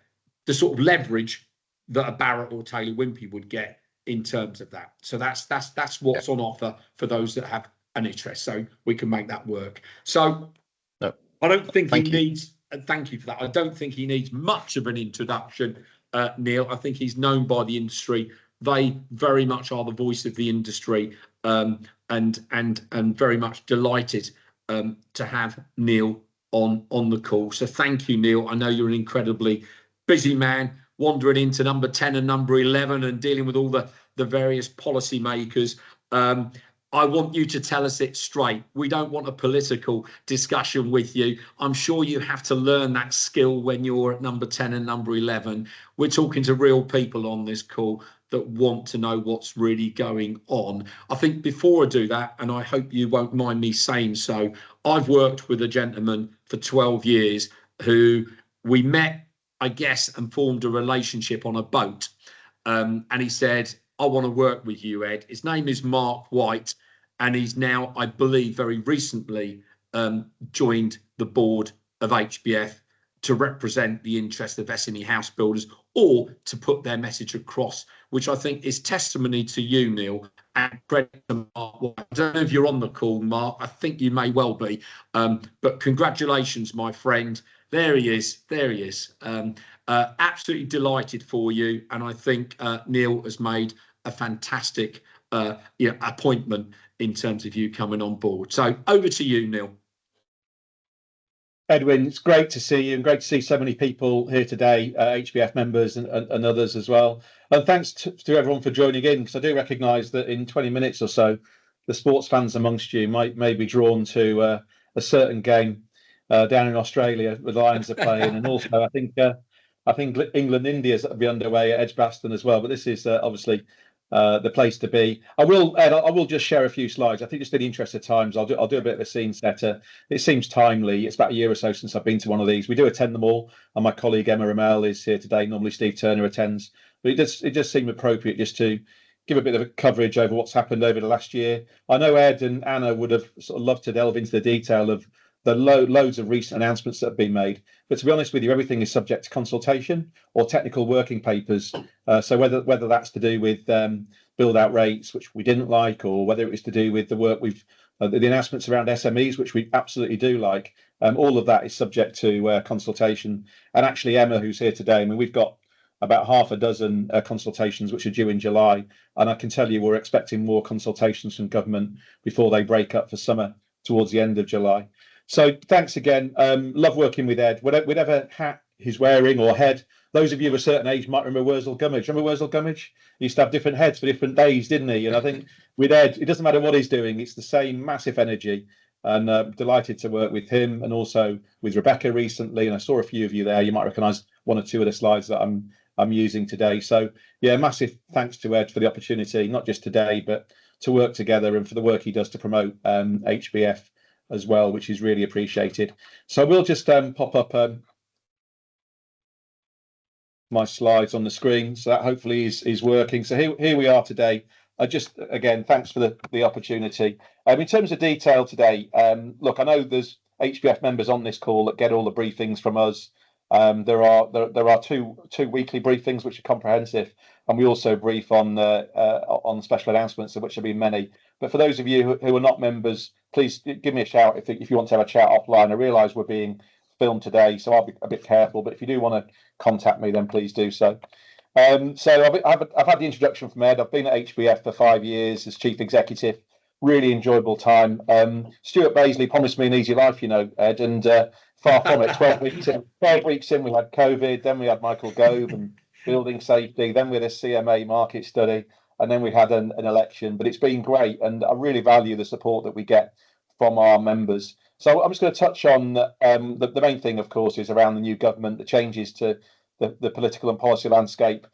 the sort of leverage that a Barrett or Taylor Wimpey would get in terms of that. So that's what's on offer for those that have an interest, so we can make that work. So no, I don't think he needs, thank you for that, I don't think he needs much of an introduction, Neil. I think he's known by the industry. They very much are the voice of the industry, and very much delighted to have Neil on the call. So thank you, Neil. I know you're an incredibly busy man, wandering into number 10 and number 11 and dealing with all the various policy makers. I want you to tell us it straight. We don't want a political discussion with you. I'm sure you have to learn that skill when you're at number 10 and number 11. We're talking to real people on this call that want to know what's really going on. I think before I do that, and I hope you won't mind me saying so, I've worked with a gentleman for 12 years who we met, I guess, and formed a relationship on a boat. And he said, I want to work with you, Ed. His name is Mark White, and he's now, I believe, very recently joined the board of HBF. to represent the interest of SME house builders or to put their message across, which I think is testimony to you, Neil, and credit to Mark. Well, I don't know if you're on the call, Mark. I think you may well be. But congratulations, my friend. There he is. There he is. Absolutely delighted for you. And I think Neil has made a fantastic appointment in terms of you coming on board. So over to you, Neil. Edwin, it's great to see you and great to see so many people here today, HBF members and others as well. And thanks to everyone for joining in, because I do recognise that in 20 minutes or so, the sports fans amongst you may be drawn to a certain game down in Australia where the Lions are playing. And also, I think England-India's be underway at Edgbaston as well. But this is obviously the place to be. I will just share a few slides. I think just in the interest of times, I'll do a bit of a scene setter. It seems timely. It's about a year or so since I've been to one of these. We do attend them all, and my colleague Emma Ramel is here today. Normally Steve Turner attends, but it does seem appropriate just to give a bit of a coverage over what's happened over the last year. I know Ed and Anna would have sort of loved to delve into the detail of the loads of recent announcements that have been made. But to be honest with you, everything is subject to consultation or technical working papers. So whether that's to do with build out rates, which we didn't like, or whether it was to do with the work the announcements around SMEs, which we absolutely do like, all of that is subject to consultation. And actually, Emma, who's here today, I mean, we've got about half a dozen consultations which are due in July. And I can tell you we're expecting more consultations from government before they break up for summer towards the end of July. So thanks again. Love working with Ed. Whatever hat he's wearing or head, those of you of a certain age might remember Wurzel Gummidge. Remember Wurzel Gummidge? He used to have different heads for different days, didn't he? And I think with Ed, it doesn't matter what he's doing. It's the same massive energy. And delighted to work with him and also with Rebecca recently. And I saw a few of you there. You might recognise one or two of the slides that I'm using today. So yeah, massive thanks to Ed for the opportunity, not just today, but to work together and for the work he does to promote HBF as well, which is really appreciated. So we'll just pop up my slides on the screen. So that hopefully is working. So here we are today. Again, thanks for the opportunity. In terms of detail today, look, I know there's HBF members on this call that get all the briefings from us. There are two weekly briefings which are comprehensive, and we also brief on special announcements, of which have been many. But for those of you who are not members, please give me a shout if you want to have a chat offline. I realise we're being filmed today, so I'll be a bit careful. But if you do want to contact me, then please do so. So I've had the introduction from Ed. I've been at HBF for 5 years as chief executive. Really enjoyable time. Stuart Baisley promised me an easy life, you know, Ed, and far from it. 12 weeks in, we had COVID. Then we had Michael Gove and building safety. Then we had a CMA market study, and then we had an election. But it's been great, and I really value the support that we get from our members. So I'm just going to touch on the main thing, of course, is around the new government, the changes to the political and policy landscape.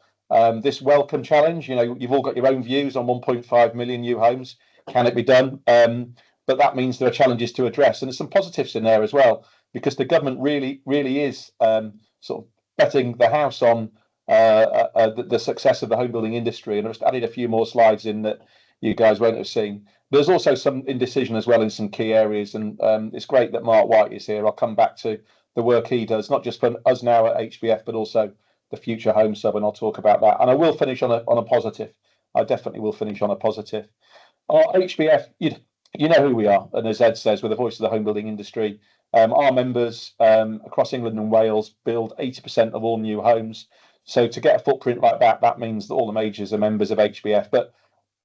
This welcome challenge, you know, you've all got your own views on 1.5 million new homes. Can it be done? But that means there are challenges to address, and there's some positives in there as well, because the government really is sort of betting the house on the success of the home building industry. And I've just added a few more slides in that you guys won't have seen. There's also some indecision as well in some key areas, and it's great that Mark White is here. I'll come back to the work he does, not just for us now at HBF, but also the future home sub, and I'll talk about that. And I will finish on a positive. I definitely will finish on a positive. Our HBF, you know who we are, and as Ed says, we're the voice of the home building industry. Our members across England and Wales build 80% of all new homes. So to get a footprint like that, that means that all the majors are members of HBF. But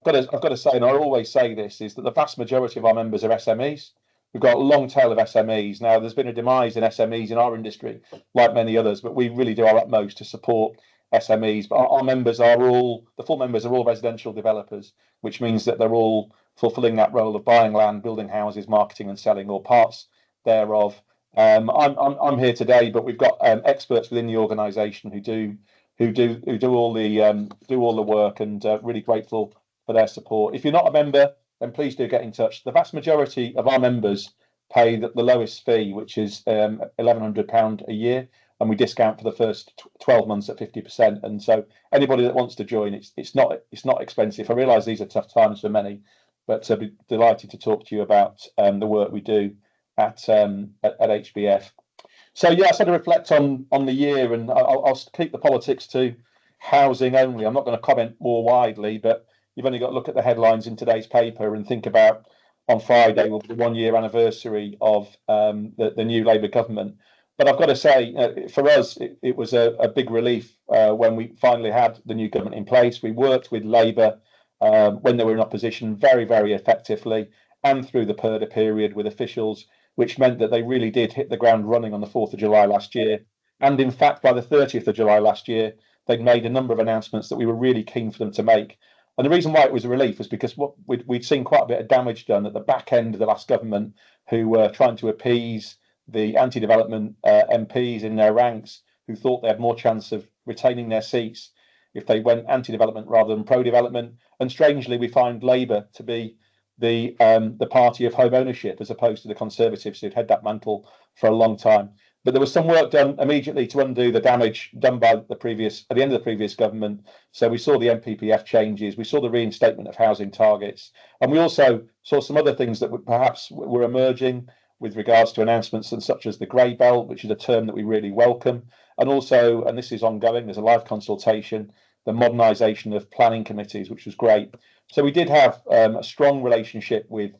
I've got to say, and I always say this, is that the vast majority of our members are SMEs. We've got a long tail of SMEs. Now, there's been a demise in SMEs in our industry, like many others, but we really do our utmost to support SMEs. But our members the full members are all residential developers, which means that they're all fulfilling that role of buying land, building houses, marketing and selling, or parts thereof. I'm here today, but we've got experts within the organisation who do all the work, and really grateful for their support. If you're not a member, then please do get in touch. The vast majority of our members pay the lowest fee, which is £1,100 a year, and we discount for the first 12 months at 50%. And so anybody that wants to join, it's not expensive. I realise these are tough times for many, but I'd be delighted to talk to you about the work we do at HBF. So yeah, I sort of reflect on the year, and I'll keep the politics to housing only. I'm not going to comment more widely, but you've only got to look at the headlines in today's paper and think about on Friday will be the 1 year anniversary of the new Labour government. But I've got to say, for us, it was a big relief when we finally had the new government in place. We worked with Labour when they were in opposition very, very effectively, and through the purdah period with officials, which meant that they really did hit the ground running on the 4th of July last year. And in fact, by the 30th of July last year, they'd made a number of announcements that we were really keen for them to make. And the reason why it was a relief was because we'd seen quite a bit of damage done at the back end of the last government, who were trying to appease the anti-development MPs in their ranks, who thought they had more chance of retaining their seats if they went anti-development rather than pro-development. And strangely, we find Labour to be the party of home ownership, as opposed to the Conservatives, who'd had that mantle for a long time. But there was some work done immediately to undo the damage done by at the end of the previous government. So we saw the MPPF changes, we saw the reinstatement of housing targets, and we also saw some other things that perhaps were emerging with regards to announcements and such as the grey belt, which is a term that we really welcome, and also, and this is ongoing, there's a live consultation, the modernisation of planning committees, which was great. So we did have a strong relationship with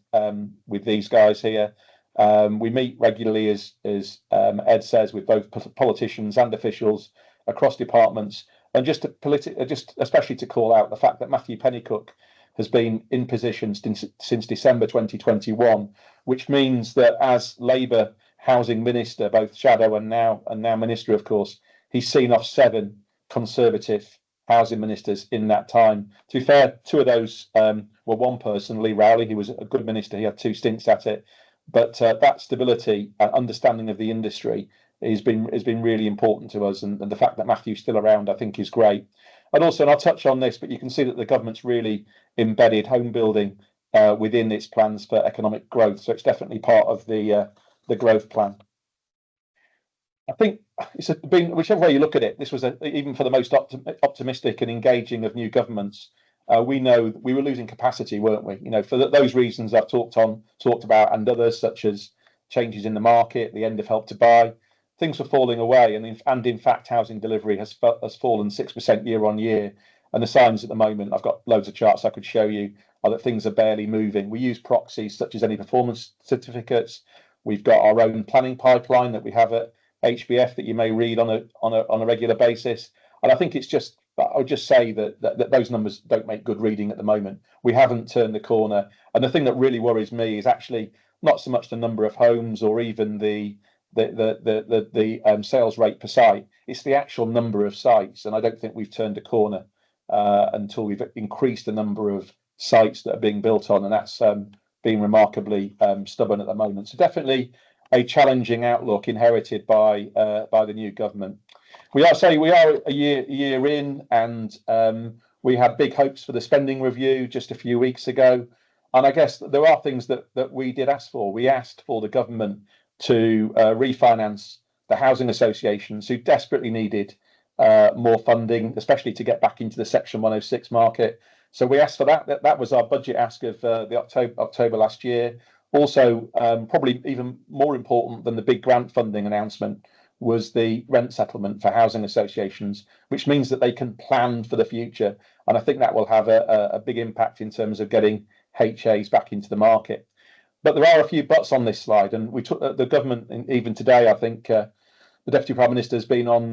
these guys here. We meet regularly, as Ed says, with both politicians and officials across departments, and just especially to call out the fact that Matthew Pennycook has been in position since December 2021, which means that as Labour housing minister, both shadow and now minister, of course, he's seen off 7 Conservative housing ministers in that time. To be fair, 2 of those were one person, Lee Rowley, who was a good minister. He had 2 stints at it. But that stability and understanding of the industry has been really important to us, and the fact that Matthew's still around, I think, is great. And also, and I'll touch on this, but you can see that the government's really embedded home building within its plans for economic growth. So it's definitely part of the growth plan. I think it's been, whichever way you look at it, this was even for the most optimistic and engaging of new governments. We know we were losing capacity, weren't we? For those reasons I've talked about, and others such as changes in the market, the end of Help to Buy, things were falling away, and in fact, housing delivery has fallen 6% year on year. And the signs at the moment, I've got loads of charts I could show you, are that things are barely moving. We use proxies such as any performance certificates. We've got our own planning pipeline that we have at HBF that you may read on a regular basis. And I think it's just, I would just say that those numbers don't make good reading at the moment. We haven't turned the corner. And the thing that really worries me is actually not so much the number of homes or even the sales rate per site. It's the actual number of sites. And I don't think we've turned a corner until we've increased the number of sites that are being built on. And that's being remarkably stubborn at the moment. So definitely a challenging outlook inherited by the new government. We are a year in, and we had big hopes for the spending review just a few weeks ago. And I guess there are things that we did ask for. We asked for the government to refinance the housing associations who desperately needed more funding, especially to get back into the Section 106 market. So we asked for that. That was our budget ask of the October last year. Also, probably even more important than the big grant funding announcement was the rent settlement for housing associations, which means that they can plan for the future. And I think that will have a big impact in terms of getting HAs back into the market. But there are a few buts on this slide, and we took the government, even today, I think the Deputy Prime Minister has been out on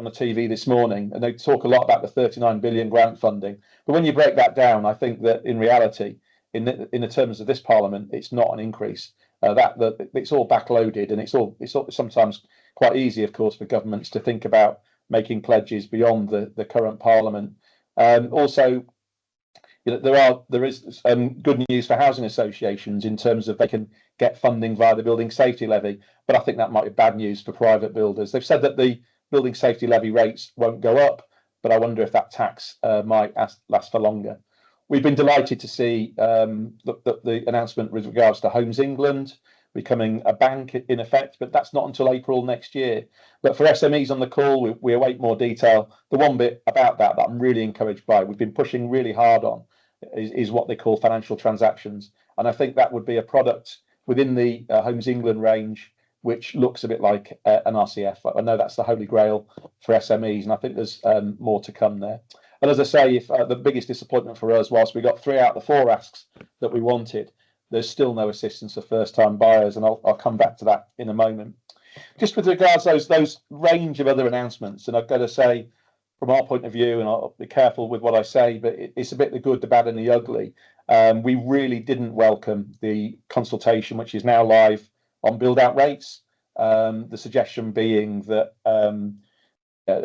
the TV this morning, and they talk a lot about the 39 billion grant funding. But when you break that down, I think that in reality, in the terms of this Parliament, it's not an increase. That it's all backloaded, and it's sometimes quite easy, of course, for governments to think about making pledges beyond the current Parliament. Also, there is good news for housing associations in terms of they can get funding via the building safety levy, but I think that might be bad news for private builders. They've said that the building safety levy rates won't go up, but I wonder if that tax might last for longer. We've been delighted to see the announcement with regards to Homes England becoming a bank in effect, but that's not until April next year. But for SMEs on the call, we await more detail. The one bit about that I'm really encouraged by, we've been pushing really hard on, is what they call financial transactions. And I think that would be a product within the Homes England range which looks a bit like an RCF. I know that's the holy grail for SMEs, and I think there's more to come there. And as I say, if the biggest disappointment for us, whilst we got 3 out of the 4 asks that we wanted, there's still no assistance for first-time buyers, and I'll come back to that in a moment. Just with regards to those range of other announcements, and I've got to say, from our point of view, and I'll be careful with what I say, but it's a bit the good, the bad, and the ugly. We really didn't welcome the consultation, which is now live on build-out rates. The suggestion being that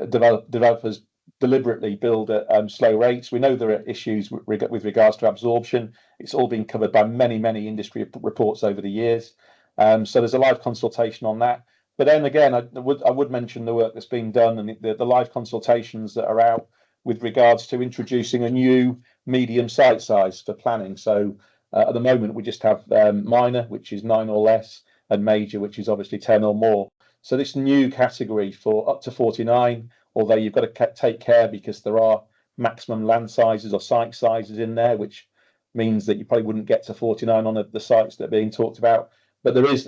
developers deliberately build at slow rates. We know there are issues with regards to absorption. It's all been covered by many industry reports over the years. So there's a live consultation on that. But then again, I would mention the work that's been done and the live consultations that are out with regards to introducing a new medium site size for planning. So at the moment, we just have minor, which is 9 or less, and major, which is obviously 10 or more. So this new category for up to 49, although you've got to take care because there are maximum land sizes or site sizes in there, which means that you probably wouldn't get to 49 on the sites that are being talked about. But there is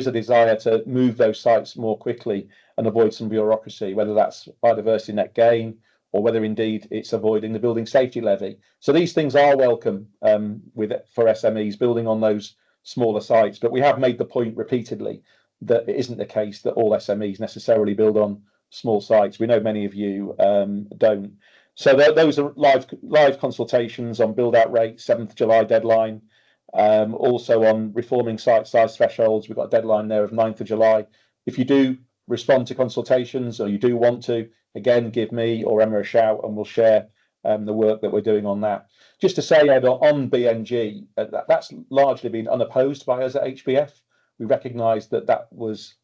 a desire to move those sites more quickly and avoid some bureaucracy, whether that's biodiversity net gain or whether indeed it's avoiding the building safety levy. So these things are welcome for SMEs building on those smaller sites. But we have made the point repeatedly that it isn't the case that all SMEs necessarily build on small sites. We know many of you don't. So those are live consultations on build out rates, 7th July deadline. Also on reforming site size thresholds, we've got a deadline there of 9th of July. If you do respond to consultations or you do want to, again, give me or Emma a shout and we'll share the work that we're doing on that. Just to say, Ed, on BNG, that's largely been unopposed by us at HBF. We recognised that was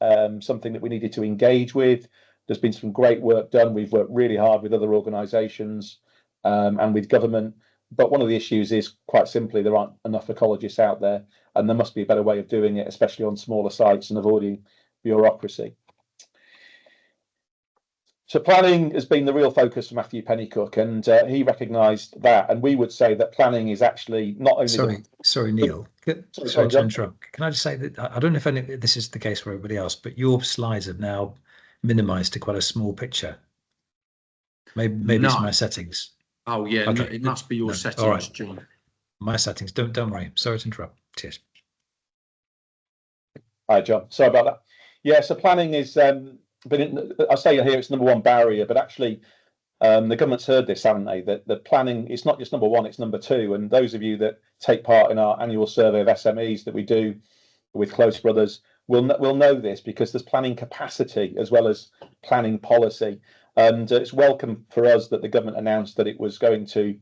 something that we needed to engage with. There's been some great work done. We've worked really hard with other organisations and with government. But one of the issues is quite simply there aren't enough ecologists out there, and there must be a better way of doing it, especially on smaller sites and avoiding bureaucracy. So planning has been the real focus for Matthew Pennycook, and he recognised that. And we would say that planning is actually not only. Sorry, Neil. Sorry to interrupt. Can I just say that I don't know if this is the case for everybody else, but your slides have now minimised to quite a small picture. Maybe it's my settings. Oh yeah, okay. It must be your settings, all right. John. My settings. Don't worry. Sorry to interrupt. Cheers. Hi, John. Sorry about that. Yeah, so planning is. I say here it's number one barrier, but actually, the government's heard this, haven't they? That the planning it's not just number one; it's number two. And those of you that take part in our annual survey of SMEs that we do with Close Brothers will know this because there's planning capacity as well as planning policy. And it's welcome for us that the government announced that it was going to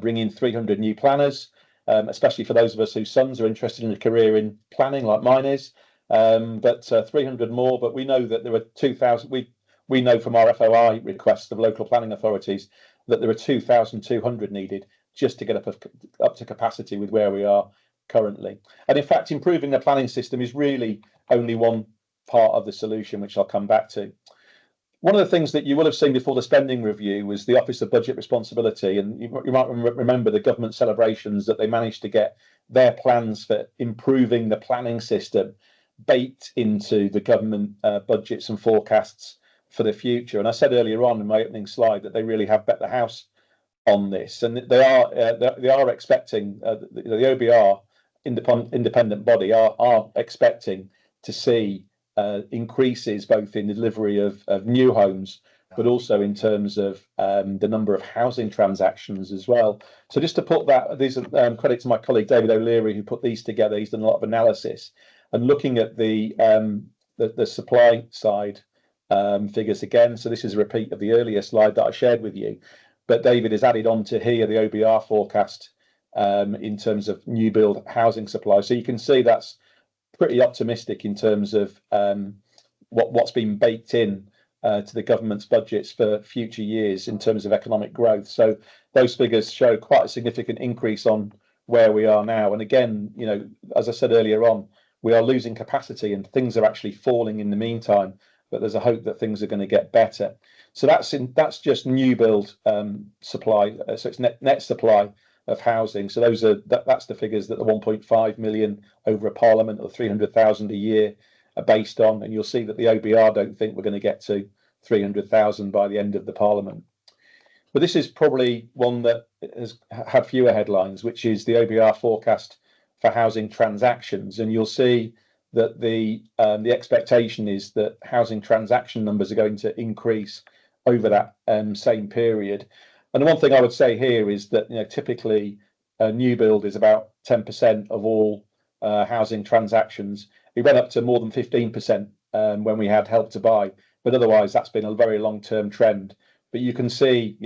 bring in 300 new planners, especially for those of us whose sons are interested in a career in planning, like mine is. But 300 more. But we know that there are 2,000. We know from our FOI requests of local planning authorities that there are 2,200 needed just to get up to capacity with where we are currently. And in fact, improving the planning system is really only one part of the solution, which I'll come back to. One of the things that you will have seen before the spending review was the Office of Budget Responsibility, and you might remember the government celebrations that they managed to get their plans for improving the planning system baked into the government budgets and forecasts for the future. And I said earlier on in my opening slide that they really have bet the house on this, and they are expecting the OBR independent body are expecting to see increases both in the delivery of new homes, but also in terms of the number of housing transactions as well. So just to put that, these are credit to my colleague David O'Leary who put these together. He's done a lot of analysis and looking at the supply side figures again. So this is a repeat of the earlier slide that I shared with you, but David has added on to here the OBR forecast in terms of new build housing supply. So you can see that's pretty optimistic in terms of what's been baked in to the government's budgets for future years in terms of economic growth. So those figures show quite a significant increase on where we are now. And again, you know, as I said earlier on, we are losing capacity and things are actually falling in the meantime, but there's a hope that things are going to get better. So that's just new build supply. So it's net supply of housing. So that's the figures that the 1.5 million over a parliament or 300,000 a year are based on, and you'll see that the OBR don't think we're going to get to 300,000 by the end of the Parliament. But this is probably one that has had fewer headlines, which is the OBR forecast for housing transactions, and you'll see that the expectation is that housing transaction numbers are going to increase over that same period. And the one thing I would say here is that typically new build is about 10% of all housing transactions. It went up to more than 15% when we had Help to Buy, but otherwise that's been a very long-term trend. But you can see,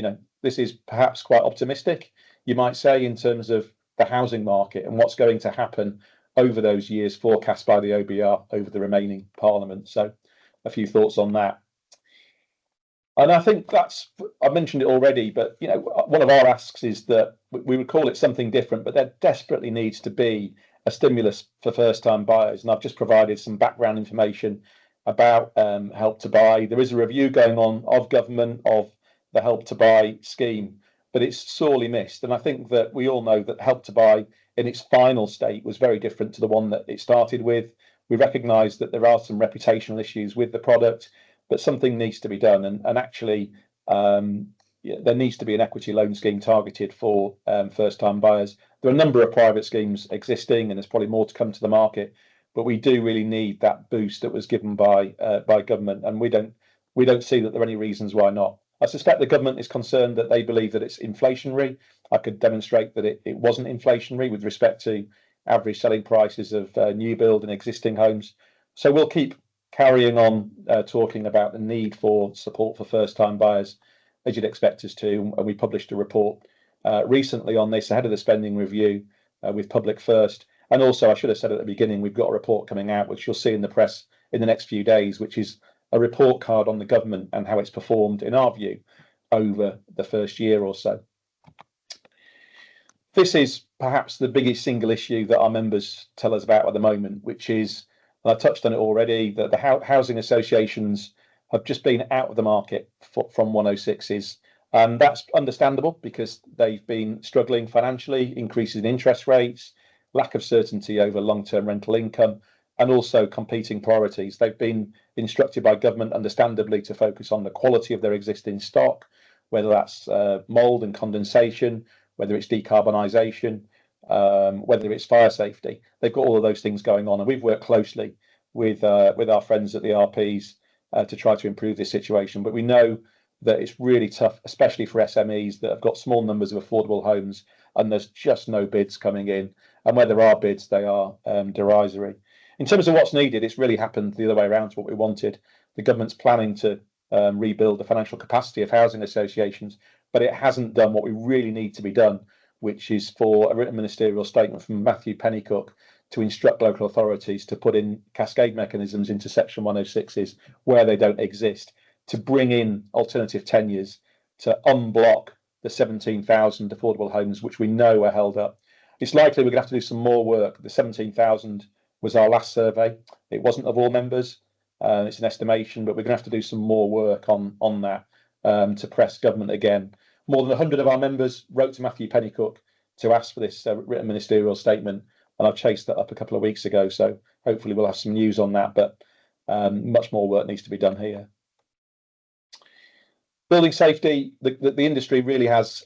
this is perhaps quite optimistic, you might say, in terms of the housing market and what's going to happen over those years forecast by the OBR over the remaining Parliament. So a few thoughts on that. And I think I mentioned it already, but one of our asks is that we would call it something different, but there desperately needs to be a stimulus for first-time buyers. And I've just provided some background information about Help to Buy. There is a review going on of government of the Help to Buy scheme, but it's sorely missed. And I think that we all know that Help to Buy in its final state was very different to the one that it started with. We recognise that there are some reputational issues with the product, but something needs to be done. And actually, there needs to be an equity loan scheme targeted for first-time buyers. There are a number of private schemes existing, and there's probably more to come to the market. But we do really need that boost that was given by government, and we don't see that there are any reasons why not. I suspect the government is concerned that they believe that it's inflationary. I could demonstrate that it wasn't inflationary with respect to average selling prices of new build and existing homes. So we'll keep carrying on talking about the need for support for first-time buyers, as you'd expect us to. And we published a report recently on this ahead of the spending review with Public First. And also, I should have said at the beginning, we've got a report coming out, which you'll see in the press in the next few days, which is a report card on the government and how it's performed, in our view, over the first year or so. This is perhaps the biggest single issue that our members tell us about at the moment, which is, and I touched on it already, that the housing associations have just been out of the market from 106s. And that's understandable because they've been struggling financially, increases in interest rates, lack of certainty over long-term rental income, and also competing priorities. They've been instructed by government, understandably, to focus on the quality of their existing stock, whether that's mould and condensation, whether it's decarbonisation, whether it's fire safety. They've got all of those things going on, and we've worked closely with our friends at the RPs to try to improve this situation. But we know that it's really tough, especially for SMEs that have got small numbers of affordable homes, and there's just no bids coming in. And where there are bids, they are derisory. In terms of what's needed, it's really happened the other way around to what we wanted. The government's planning to rebuild the financial capacity of housing associations, but it hasn't done what we really need to be done, which is for a written ministerial statement from Matthew Pennycook to instruct local authorities to put in cascade mechanisms into Section 106s where they don't exist, to bring in alternative tenures, to unblock the 17,000 affordable homes which we know are held up. It's likely we're going to have to do some more work. The 17,000 was our last survey. It wasn't of all members. It's an estimation, but we're going to have to do some more work on that to press government again. More than 100 of our members wrote to Matthew Pennycook to ask for this written ministerial statement, and I've chased that up a couple of weeks ago, so hopefully we'll have some news on that, but much more work needs to be done here. Building safety, the industry really has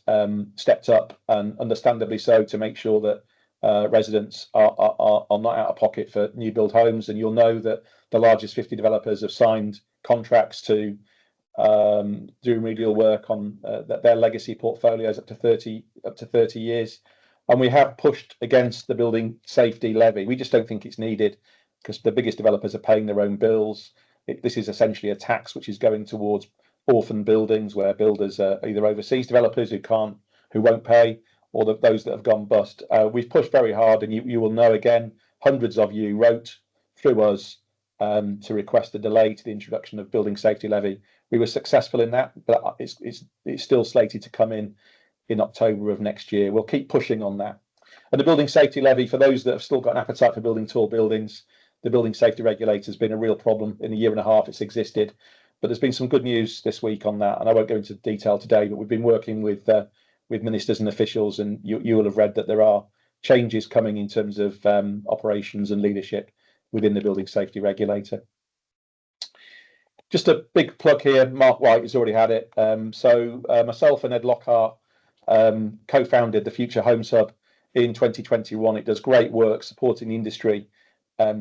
stepped up, and understandably so, to make sure that residents are not out of pocket for new build homes. And you'll know that the largest 50 developers have signed contracts to do remedial work on their legacy portfolios up to 30 years. And we have pushed against the building safety levy. We just don't think it's needed because the biggest developers are paying their own bills. This is essentially a tax which is going towards orphan buildings where builders are either overseas developers who won't pay, or those that have gone bust. We've pushed very hard, and you will know again, hundreds of you wrote through us to request a delay to the introduction of building safety levy. We were successful in that, but it's still slated to come in October of next year. We'll keep pushing on that. And the building safety levy, for those that have still got an appetite for building tall buildings, the building safety regulator has been a real problem. In a year and a half it's existed, but there's been some good news this week on that, and I won't go into detail today, but we've been working with ministers and officials, and you will have read that there are changes coming in terms of operations and leadership within the building safety regulator. Just a big plug here. Mark White has already had it. Myself and Ed Lockhart co-founded the Future Homes Hub in 2021. It does great work supporting the industry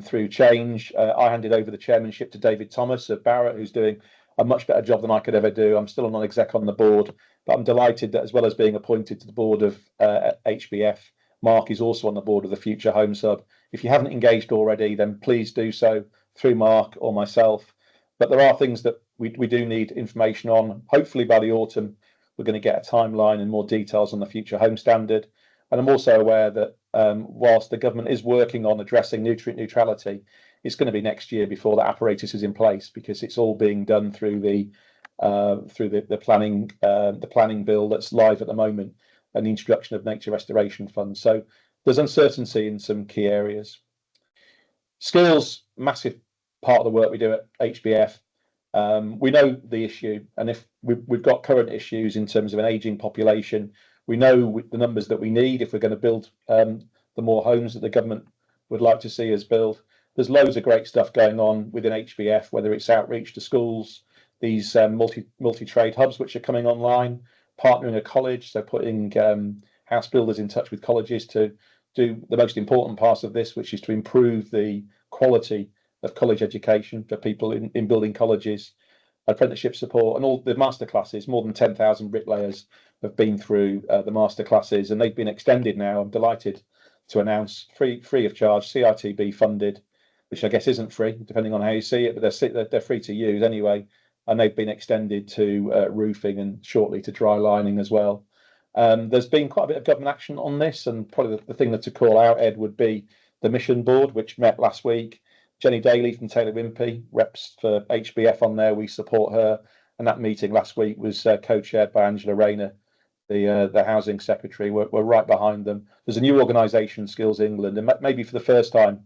through change. I handed over the chairmanship to David Thomas of Barratt, who's doing a much better job than I could ever do. I'm still a non-exec on the board, but I'm delighted that as well as being appointed to the board of HBF, Mark is also on the board of the Future Homes Hub. If you haven't engaged already, then please do so through Mark or myself. But there are things that we do need information on. Hopefully by the autumn, we're going to get a timeline and more details on the Future Home Standard. And I'm also aware that whilst the government is working on addressing nutrient neutrality, it's going to be next year before the apparatus is in place, because it's all being done through the planning bill that's live at the moment, and the introduction of nature restoration funds. So there's uncertainty in some key areas. Skills, massive part of the work we do at HBF. We know the issue, and if we've got current issues in terms of an aging population, we know the numbers that we need if we're going to build the more homes that the government would like to see us build. There's loads of great stuff going on within HBF, whether it's outreach to schools, these multi-trade hubs which are coming online, partnering a college, so putting house builders in touch with colleges to do the most important part of this, which is to improve the quality of college education for people in building colleges, apprenticeship support, and all the master classes. More than 10,000 bricklayers have been through the master classes, and they've been extended now. I'm delighted to announce free of charge, CITB funded, which I guess isn't free depending on how you see it, but they're free to use anyway, and they've been extended to roofing and shortly to dry lining as well. There's been quite a bit of government action on this, and probably the thing that to call out, Ed, would be the mission board, which met last week. Jenny Daly from Taylor Wimpey, reps for HBF on there, we support her, and that meeting last week was co-chaired by Angela Rayner, the housing secretary. We're right behind them. There's a new organisation, Skills England, and maybe for the first time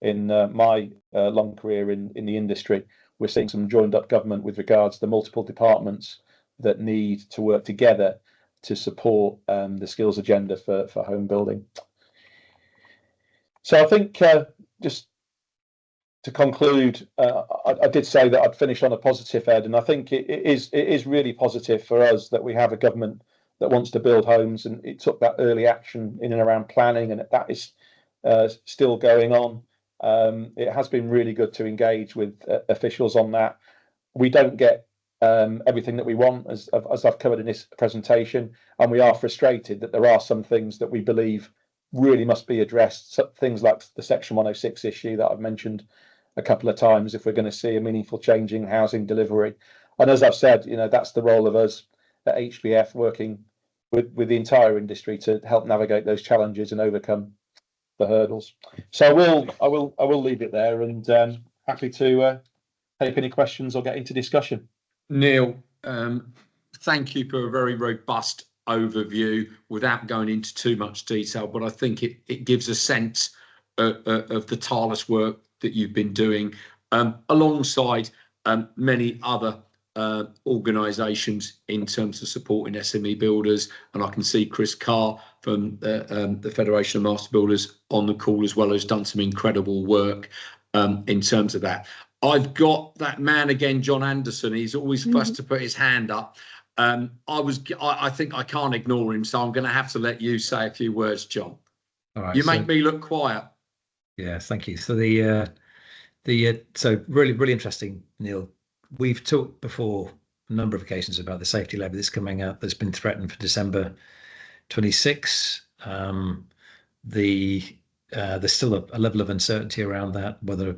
in my long career in the industry, we're seeing some joined up government with regards to the multiple departments that need to work together to support the skills agenda for home building. So I think just to conclude, I did say that I'd finish on a positive, Ed, and I think it is really positive for us that we have a government that wants to build homes, and it took that early action in and around planning, and that is still going on. It has been really good to engage with officials on that. We don't get everything that we want, as I've covered in this presentation, and we are frustrated that there are some things that we believe really must be addressed, things like the Section 106 issue that I've mentioned a couple of times, if we're going to see a meaningful change in housing delivery. And as I've said, that's the role of us at HBF, working with the entire industry to help navigate those challenges and overcome the hurdles. So I will leave it there, and happy to take any questions or get into discussion. Neil, thank you for a very robust overview without going into too much detail, but I think it gives a sense of the tireless work that you've been doing alongside many other organisations in terms of supporting SME builders. And I can see Chris Carr from the Federation of Master Builders on the call as well, who's done some incredible work in terms of that. I've got that man again, John Anderson. He's always first to put his hand up. I think I can't ignore him, so I'm going to have to let you say a few words, John. All right. You make me look quiet. Yeah, thank you. So so really interesting, Neil. We've talked before a number of occasions about the safety levy that's coming up, that's been threatened for December 26. There's still a level of uncertainty around that, whether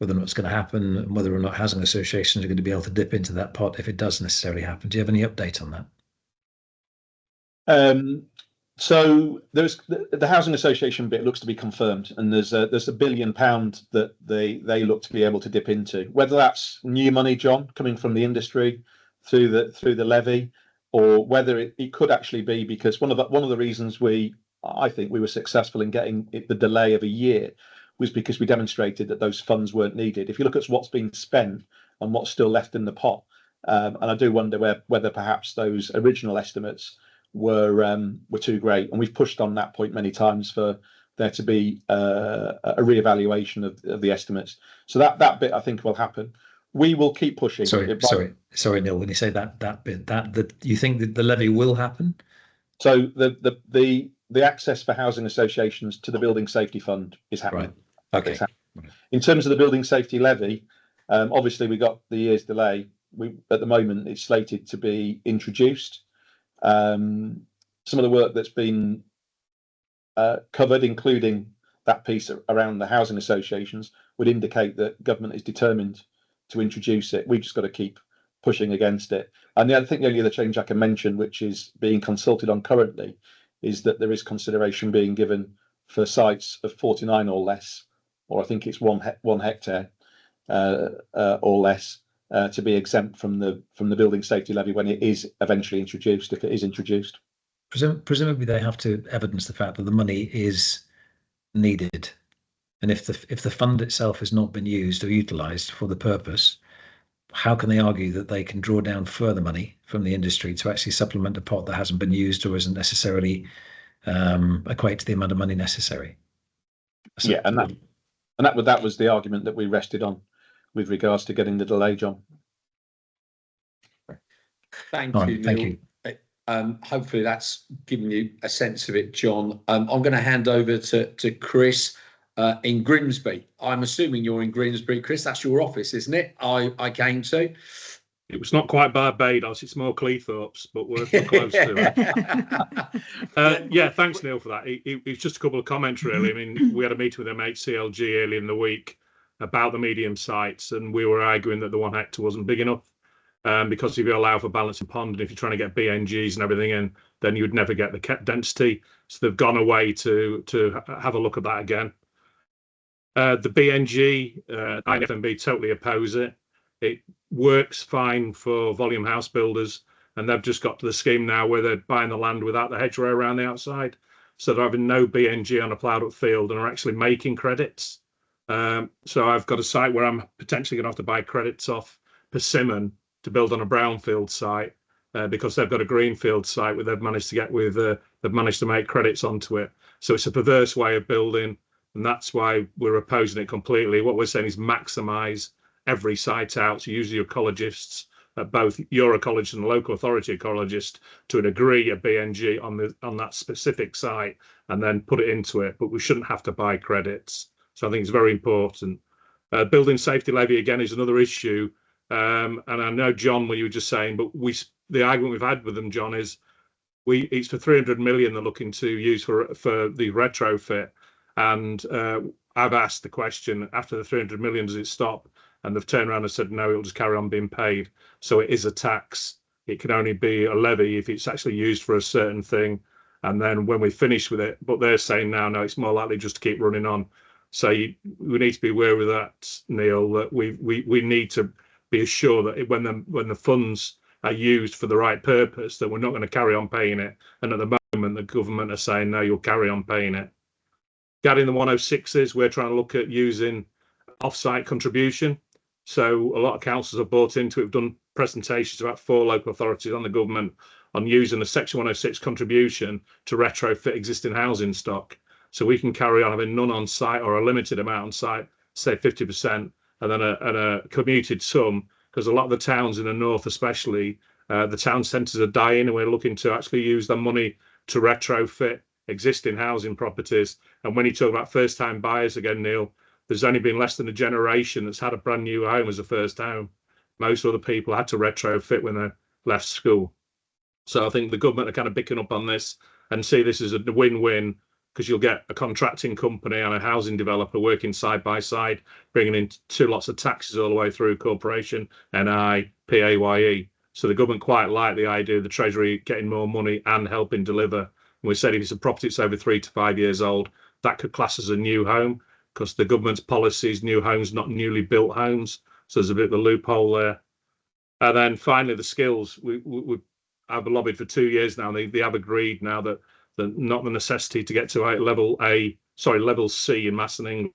or not it's going to happen, and whether or not housing associations are going to be able to dip into that pot if it does necessarily happen. Do you have any update on that? So there's the housing association bit looks to be confirmed, and there's £1 billion that they look to be able to dip into. Whether that's new money, John, coming from the industry through the levy, or whether it could actually be because one of the reasons I think we were successful in getting the delay of a year was because we demonstrated that those funds weren't needed. If you look at what's been spent and what's still left in the pot, and I do wonder whether perhaps those original estimates were too great, and we've pushed on that point many times for there to be a reevaluation of the estimates. So that bit I think will happen. We will keep pushing. Sorry, Neil. When you say that bit, you think that the levy will happen? So the access for housing associations to the Building Safety Fund is happening. Right. Okay. Happening. In terms of the Building Safety Levy, obviously we got the year's delay. At the moment it's slated to be introduced. Some of the work that's been covered, including that piece around the housing associations, would indicate that government is determined to introduce it. We've just got to keep pushing against it. And I think the only other change I can mention, which is being consulted on currently, is that there is consideration being given for sites of 49 or less, or I think it's 1 hectare or less, to be exempt from the building safety levy when it is eventually introduced, if it is introduced. Presumably they have to evidence the fact that the money is needed, and if the fund itself has not been used or utilised for the purpose, how can they argue that they can draw down further money from the industry to actually supplement a pot that hasn't been used or isn't necessarily equate to the amount of money necessary? So, yeah, and that was the argument that we rested on with regards to getting the delay, John. Thank All you, right, thank Neil. you. Hopefully that's given you a sense of it, John. I'm going to hand over to Chris in Grimsby. I'm assuming you're in Grimsby, Chris. That's your office, isn't it? I came to. It was not quite Barbados, it's more Cleethorpes, but we're close to it. Yeah, thanks, Neil, for that. It's just a couple of comments, really. I mean, we had a meeting with MHCLG early in the week about the medium sites, and we were arguing that the 1 hectare wasn't big enough, because if you allow for balancing pond, and if you're trying to get BNGs and everything in, then you'd never get the density. So they've gone away to have a look at that again. The BNG, IFMB totally oppose it. It works fine for volume house builders, and they've just got to the scheme now where they're buying the land without the hedgerow around the outside, so they're having no BNG on a ploughed up field and are actually making credits. So I've got a site where I'm potentially going to have to buy credits off Persimmon to build on a brownfield site, because they've got a greenfield site where they've managed to make credits onto it. So it's a perverse way of building, and that's why we're opposing it completely. What we're saying is maximise every site out. So use your ecologists, both your ecologist and local authority ecologist, to agree a BNG on that specific site and then put it into it. But we shouldn't have to buy credits. So I think it's very important. Building safety levy again is another issue. And I know, John, what you were just saying, but the argument we've had with them, John, is it's for 300 million they're looking to use for the retrofit. And I've asked the question, after the 300 million, does it stop? And they've turned around and said, no, it'll just carry on being paid. So it is a tax. It can only be a levy if it's actually used for a certain thing. And then when we finish with it, but they're saying now, no, it's more likely just to keep running on. So we need to be aware of that, Neil, that we need to be assured that when the funds are used for the right purpose, that we're not going to carry on paying it. And at the moment, the government are saying, no, you'll carry on paying it. Regarding the 106s, we're trying to look at using off-site contribution. So a lot of councils have bought into it. We've done presentations about 4 local authorities on the government on using a Section 106 contribution to retrofit existing housing stock. So we can carry on having none on site or a limited amount on site, say 50%, and then a commuted sum, because a lot of the towns in the north especially, the town centres are dying, and we're looking to actually use that money to retrofit existing housing properties. And when you talk about first-time buyers again, Neil, there's only been less than a generation that's had a brand new home as a first home. Most other people had to retrofit when they left school. So I think the government are kind of picking up on this and see this as a win-win, because you'll get a contracting company and a housing developer working side by side, bringing in 2 lots of taxes all the way through corporation, NI, PAYE. So the government quite like the idea of the Treasury getting more money and helping deliver. And we said if it's a property that's over 3 to 5 years old, that could class as a new home, because the government's policy is new homes, not newly built homes. So there's a bit of a loophole there. And then finally, the skills. I've lobbied for 2 years now. They have agreed now that not the necessity to get to level C in maths and English.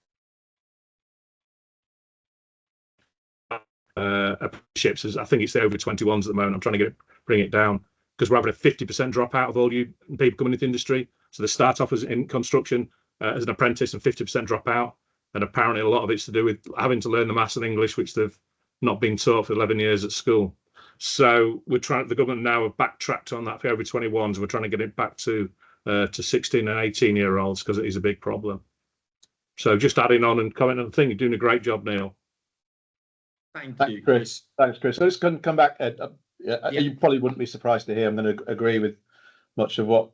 Apprenticeships, I think it's the over 21s at the moment. I'm trying to bring it down, because we're having a 50% dropout of all you people coming into the industry. So they start off as in construction, as an apprentice and 50% drop out. And apparently a lot of it's to do with having to learn the maths and English, which they've not been taught for 11 years at school. So we're trying, the government now have backtracked on that for over 21s. We're trying to get it back to 16 and 18-year-olds because it is a big problem. So just adding on and commenting on the thing, you're doing a great job, Neil. Thanks, you, Chris. Thanks, Chris. So let's come back, Ed. You probably wouldn't be surprised to hear I'm going to agree with much of what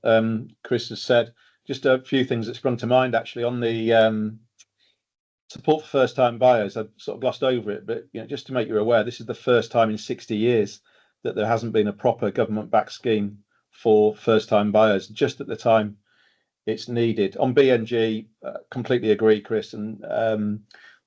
Chris has said. Just a few things that sprung to mind actually on the support for first-time buyers. I've sort of glossed over it, but just to make you aware, this is the first time in 60 years that there hasn't been a proper government-backed scheme for first-time buyers, just at the time it's needed. On BNG, completely agree, Chris, and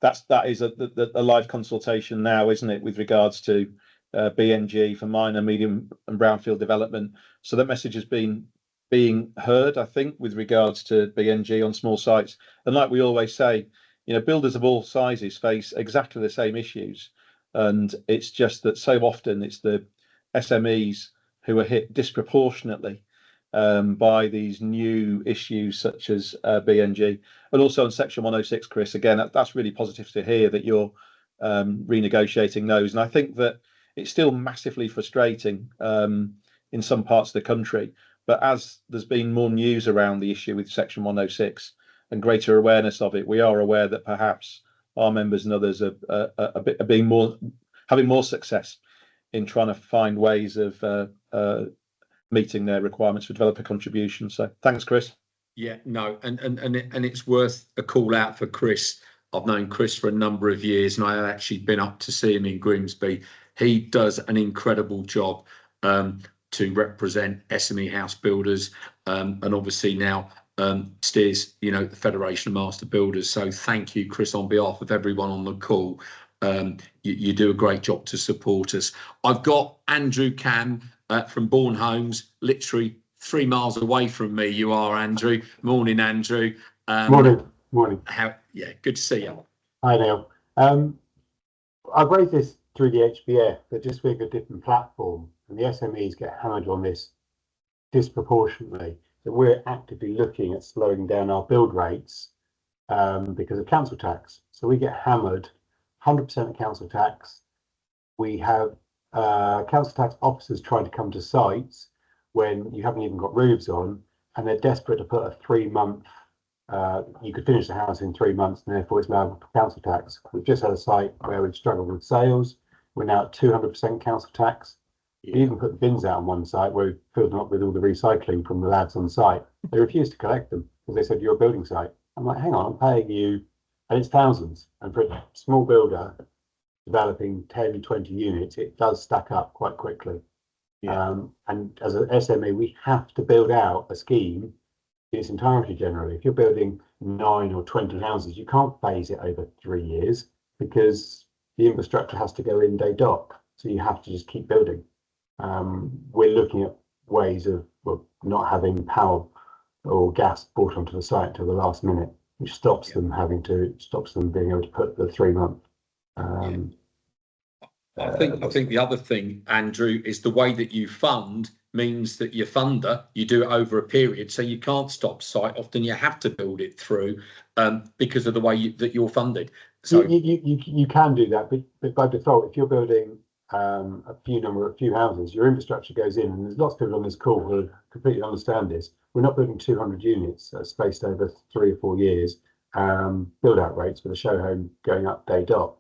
that is a live consultation now, isn't it, with regards to BNG for minor, medium, and brownfield development. So that message has been being heard, I think, with regards to BNG on small sites. And like we always say, builders of all sizes face exactly the same issues, and it's just that so often it's the SMEs who are hit disproportionately by these new issues such as BNG. And also on Section 106, Chris, again, that's really positive to hear that you're renegotiating those. And I think that it's still massively frustrating in some parts of the country, but as there's been more news around the issue with Section 106 and greater awareness of it, we are aware that perhaps our members and others are having more success in trying to find ways of meeting their requirements for developer contribution. So thanks, Chris. Yeah, no, and it's worth a call out for Chris. I've known Chris for a number of years, and I have actually been up to see him in Grimsby. He does an incredible job to represent SME house builders, and obviously now steers, the Federation of Master Builders. So thank you, Chris, on behalf of everyone on the call. You do a great job to support us. I've got Andrew Cam from Bourne Homes, literally 3 miles away from me. You are, Andrew. Morning, Andrew. Morning. Good to see you. Hi, Neil. I've raised this through the HBF, but just with a different platform, and the SMEs get hammered on this disproportionately. So we're actively looking at slowing down our build rates because of council tax. So we get hammered 100% of council tax. We have council tax officers trying to come to sites when you haven't even got roofs on, and they're desperate to put a 3-month, you could finish the house in 3 months, and therefore it's allowable for council tax. We've just had a site where we've struggled with sales. We're now at 200% council tax. We even put the bins out on one site where we filled them up with all the recycling from the lads on site. They refused to collect them because they said, you're a building site. I'm like, hang on, I'm paying you, and it's thousands. And for a small builder developing 10, 20 units, it does stack up quite quickly. And as an SME, we have to build out a scheme in its entirety generally. If you're building 9 or 20 houses, you can't phase it over 3 years because the infrastructure has to go in day dot. So you have to just keep building. We're looking at ways of not having power or gas brought onto the site until the last minute, which stops them being able to put the 3-month. I think the other thing, Andrew, is the way that you fund means that your funder, you do it over a period, so you can't stop site. Often you have to build it through because of the way that you're funded. So you can do that, but by default, if you're building a few houses, your infrastructure goes in, and there's lots of people on this call who completely understand this. We're not building 200 units spaced over 3 or 4 years. Build out rates with a show home going up day dot.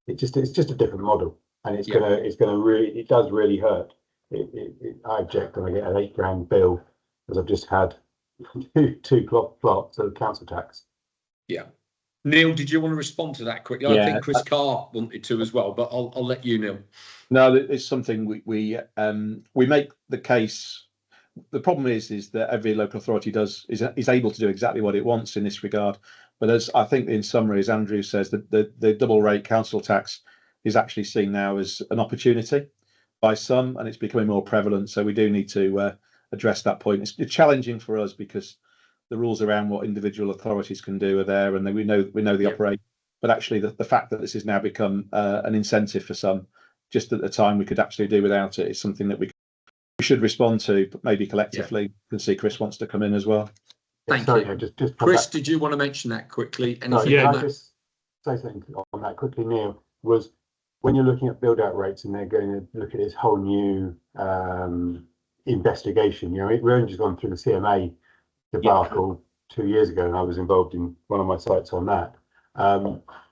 It's just a different model, and it does really hurt. I object when I get an £8,000 bill because I've just had two plots of council tax. Yeah. Neil, did you want to respond to that quickly? I think Chris Carr wanted to as well, but I'll let you, Neil. No, it's something we make the case. The problem is that every local authority is able to do exactly what it wants in this regard. But as I think in summary, as Andrew says, the double rate council tax is actually seen now as an opportunity by some, and it's becoming more prevalent. So we do need to address that point. It's challenging for us because the rules around what individual authorities can do are there, and we know the operation. But actually, the fact that this has now become an incentive for some, just at the time we could actually do without it, is something that we should respond to, but maybe collectively. You can see Chris wants to come in as well. Thank sorry, you. no, just Chris, did you want to mention that quickly? Sorry, Anything Yeah. on can I that? just say something on that quickly, Neil? Was when you're looking at build out rates and they're going to look at this whole new investigation, you know, we've only just gone through the CMA debacle 2 years ago, and I was involved in one of my sites on that.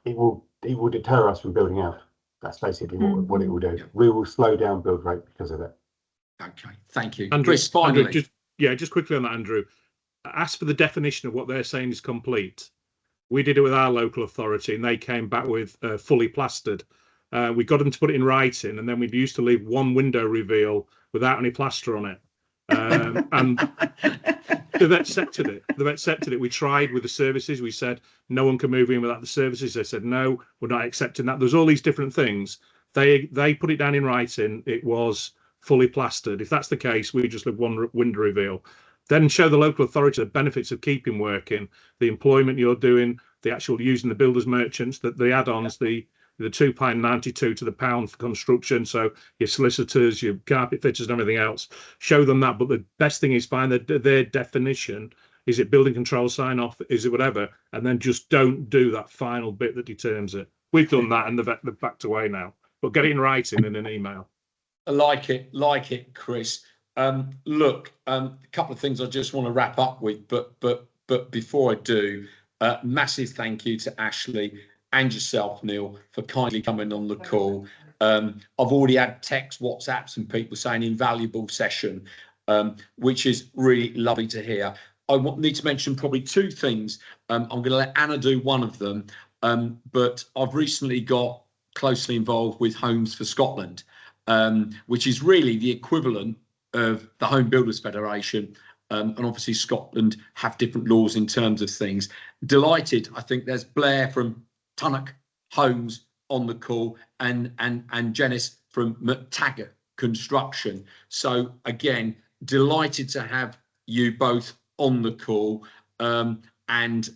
It will deter us from building out. That's basically what it will do. Yeah. We will slow down build rate because of it. Okay, thank you. Andrew, Chris, finally. Andrew, just quickly on that, Andrew. Ask for the definition of what they're saying is complete. We did it with our local authority, and they came back with fully plastered. We got them to put it in writing, and then we used to leave one window reveal without any plaster on it. And they've accepted it. They've accepted it. We tried with the services. We said no one can move in without the services. They said no, we're not accepting that. There's all these different things. They put it down in writing. It was fully plastered. If that's the case, we just leave one window reveal. Then show the local authority the benefits of keeping working, the employment you're doing, the actual using the builders merchants, the add-ons, the £2.92 to the pound for construction. So your solicitors, your carpet fitters, and everything else. Show them that. But the best thing is find their definition. Is it building control sign off? Is it whatever? And then just don't do that final bit that determines it. We've done that, and they've backed away now. But get it in writing in an email. I like it, Chris. Look, a couple of things I just want to wrap up with, but before I do, massive thank you to Ashley and yourself, Neil, for kindly coming on the call. I've already had texts, WhatsApps, and people saying invaluable session, which is really lovely to hear. I need to mention probably two things. I'm going to let Anna do one of them, but I've recently got closely involved with Homes for Scotland, which is really the equivalent of the Home Builders Federation, and obviously Scotland have different laws in terms of things. Delighted, I think there's Blair from Tunnock Homes on the call, and Janice from McTaggart Construction. So again, delighted to have you both on the call, and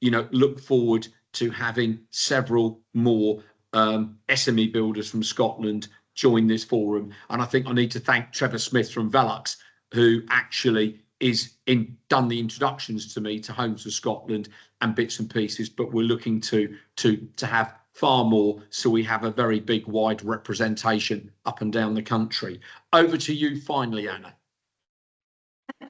you know, look forward to having several more SME builders from Scotland join this forum. And I think I need to thank Trevor Smith from Velux, who actually done the introductions to me to Homes for Scotland and bits and pieces, but we're looking to have far more, so we have a very big wide representation up and down the country. Over to you finally, Anna.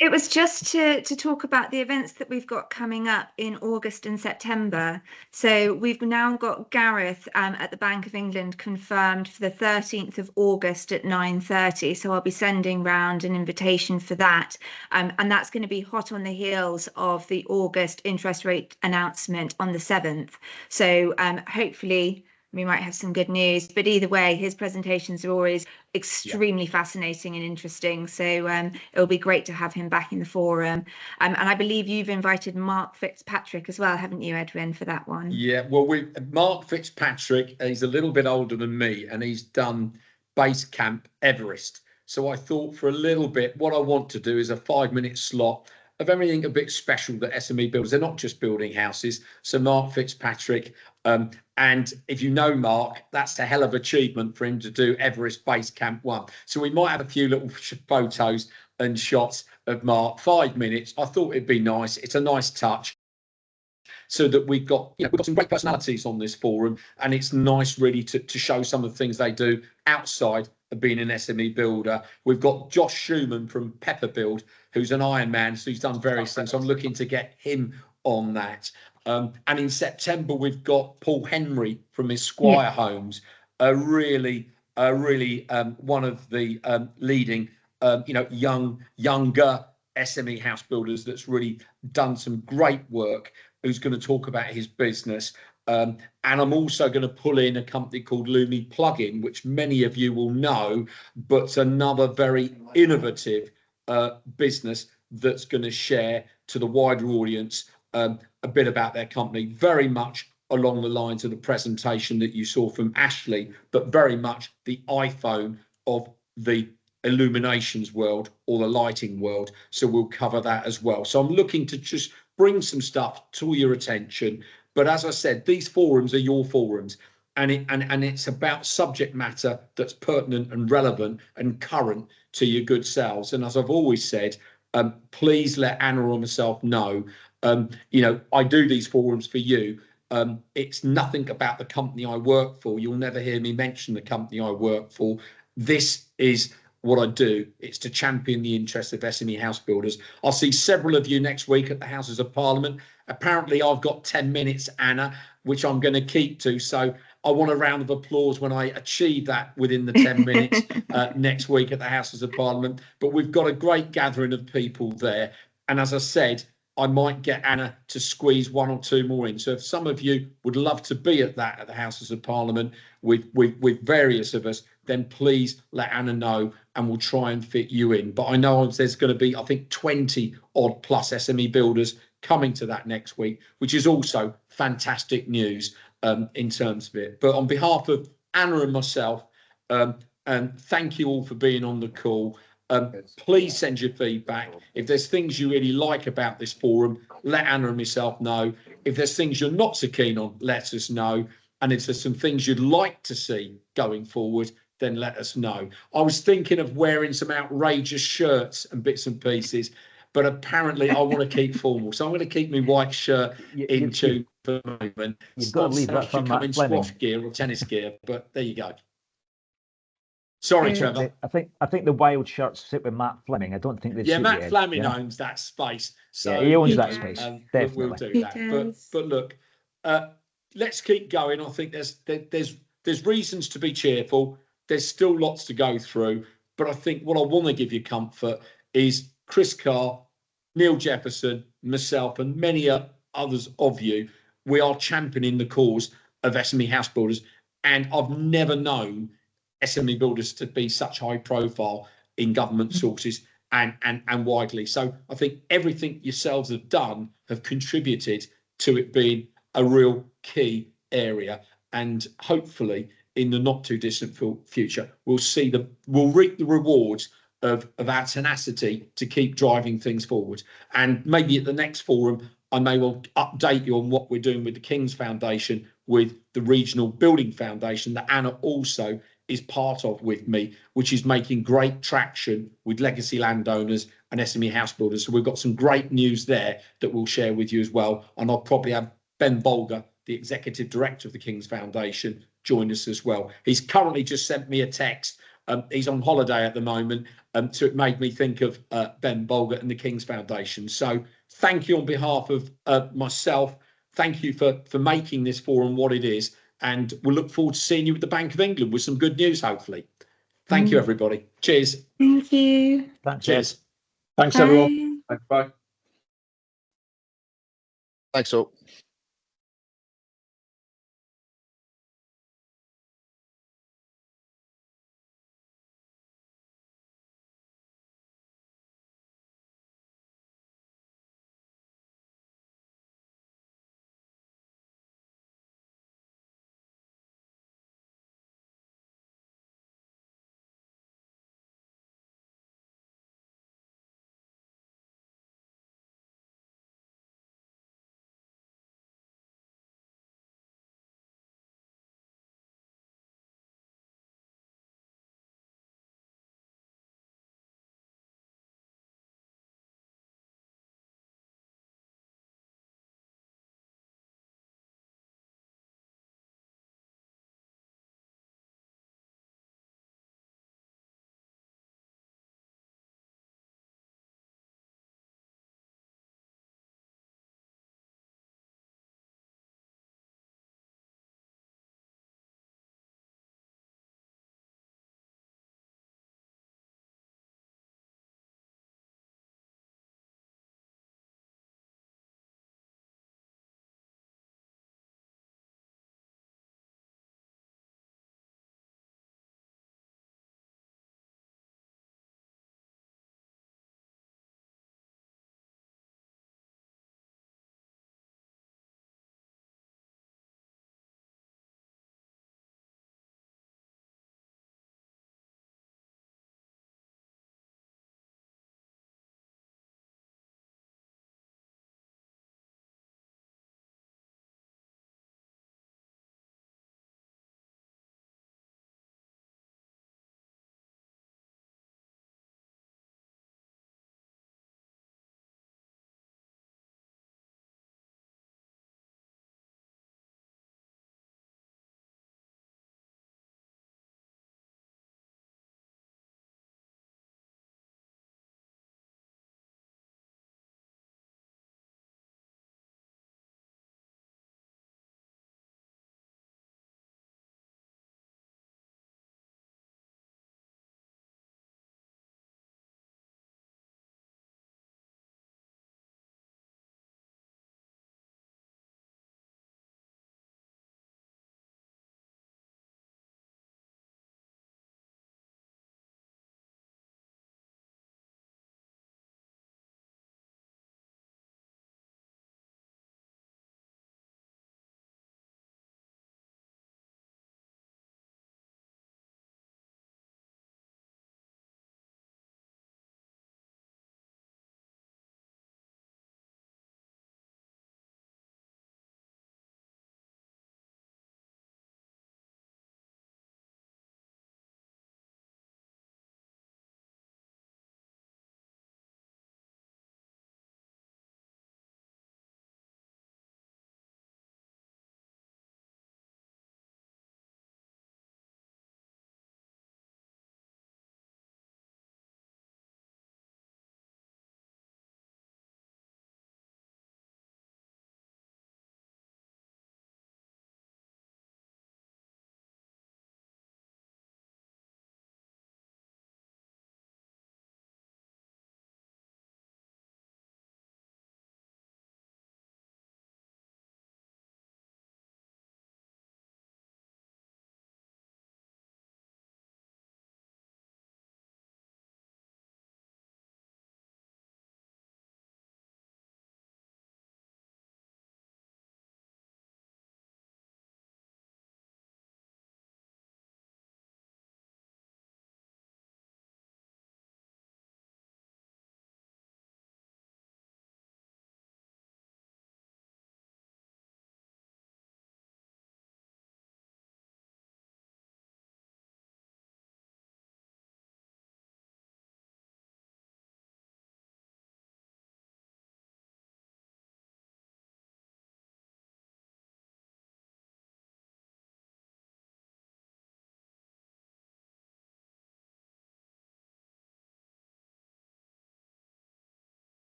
It was just to talk about the events that we've got coming up in August and September. So we've now got Gareth at the Bank of England confirmed for the 13th of August at 9:30. So I'll be sending round an invitation for that. And that's going to be hot on the heels of the August interest rate announcement on the 7th. So hopefully we might have some good news, but either way, his presentations are always extremely fascinating and interesting. So it'll be great to have him back in the forum. And I believe you've invited Mark Fitzpatrick as well, haven't you, Edwin, for that one? Yeah, well, Mark Fitzpatrick, he's a little bit older than me, and he's done Base Camp Everest. So I thought for a little bit, what I want to do is a 5-minute slot of everything a bit special that SME builders, they're not just building houses. So Mark Fitzpatrick, and if you know Mark, that's a hell of an achievement for him to do Everest Base Camp 1. So we might have a few little photos and shots of Mark. 5 minutes. I thought it'd be nice. It's a nice touch, so that we've got some great personalities on this forum, and it's nice really to show some of the things they do outside of being an SME builder. We've got Josh Schumann from Pepper Build, who's an Ironman, so he's done various things. So I'm looking to get him on that. And in September, we've got Paul Henry from Esquire Homes, really one of the leading, younger SME house builders that's really done some great work, who's going to talk about his business. And I'm also going to pull in a company called Lumi Plugin, which many of you will know, but another very innovative business that's going to share to the wider audience a bit about their company, very much along the lines of the presentation that you saw from Ashley, but very much the iPhone of the illuminations world or the lighting world. So we'll cover that as well. So I'm looking to just bring some stuff to your attention. But as I said, these forums are your forums, and it's about subject matter that's pertinent and relevant and current to your good selves. And as I've always said, please let Anna or myself know. You know, I do these forums for you. It's nothing about the company I work for. You'll never hear me mention the company I work for. This is what I do. It's to champion the interests of SME house builders. I'll see several of you next week at the Houses of Parliament. Apparently, I've got 10 minutes, Anna, which I'm going to keep to. So I want a round of applause when I achieve that within the 10 minutes next week at the Houses of Parliament. But we've got a great gathering of people there. And as I said, I might get Anna to squeeze one or two more in. So if some of you would love to be at that at the Houses of Parliament with various of us, then please let Anna know and we'll try and fit you in. But I know there's going to be, I think, 20 odd plus SME builders coming to that next week, which is also fantastic news in terms of it. But on behalf of Anna and myself, and thank you all for being on the call. Please send your feedback. If there's things you really like about this forum, let Anna and myself know. If there's things you're not so keen on, let us know. And if there's some things you'd like to see going forward, then let us know. I was thinking of wearing some outrageous shirts and bits and pieces, but apparently I want to keep formal. So I'm going to keep my white shirt in tune for the moment. You've got to leave that for Matt Fleming. Squash gear or tennis gear, but there you go. Sorry, Trevor. I think the wild shirts sit with Matt Fleming. I don't think they. Yeah, Matt Fleming owns that space. So yeah, he owns that space. Definitely. We'll do that. But look, let's keep going. I think there's reasons to be cheerful. There's still lots to go through. But I think what I want to give you comfort is Chris Carr, Neil Jefferson, myself, and many others of you. We are championing the cause of SME house builders, and I've never known SME builders to be such high profile in government sources and widely. So I think everything yourselves have done have contributed to it being a real key area. And hopefully in the not too distant future, we'll reap the rewards of our tenacity to keep driving things forward. And maybe at the next forum, I may well update you on what we're doing with the King's Foundation, with the Regional Building Foundation that Anna also is part of with me, which is making great traction with legacy landowners and SME house builders. So we've got some great news there that we'll share with you as well. And I'll probably have Ben Bolger, the Executive Director of the King's Foundation, join us as well. He's currently just sent me a text. He's on holiday at the moment. So it made me think of Ben Bolger and the King's Foundation. So thank you on behalf of myself. Thank you for making this forum what it is. And we'll look forward to seeing you at the Bank of England with some good news, hopefully. Thank you, everybody. Cheers. Thank you. Cheers. Thanks, everyone. Bye. Thanks all.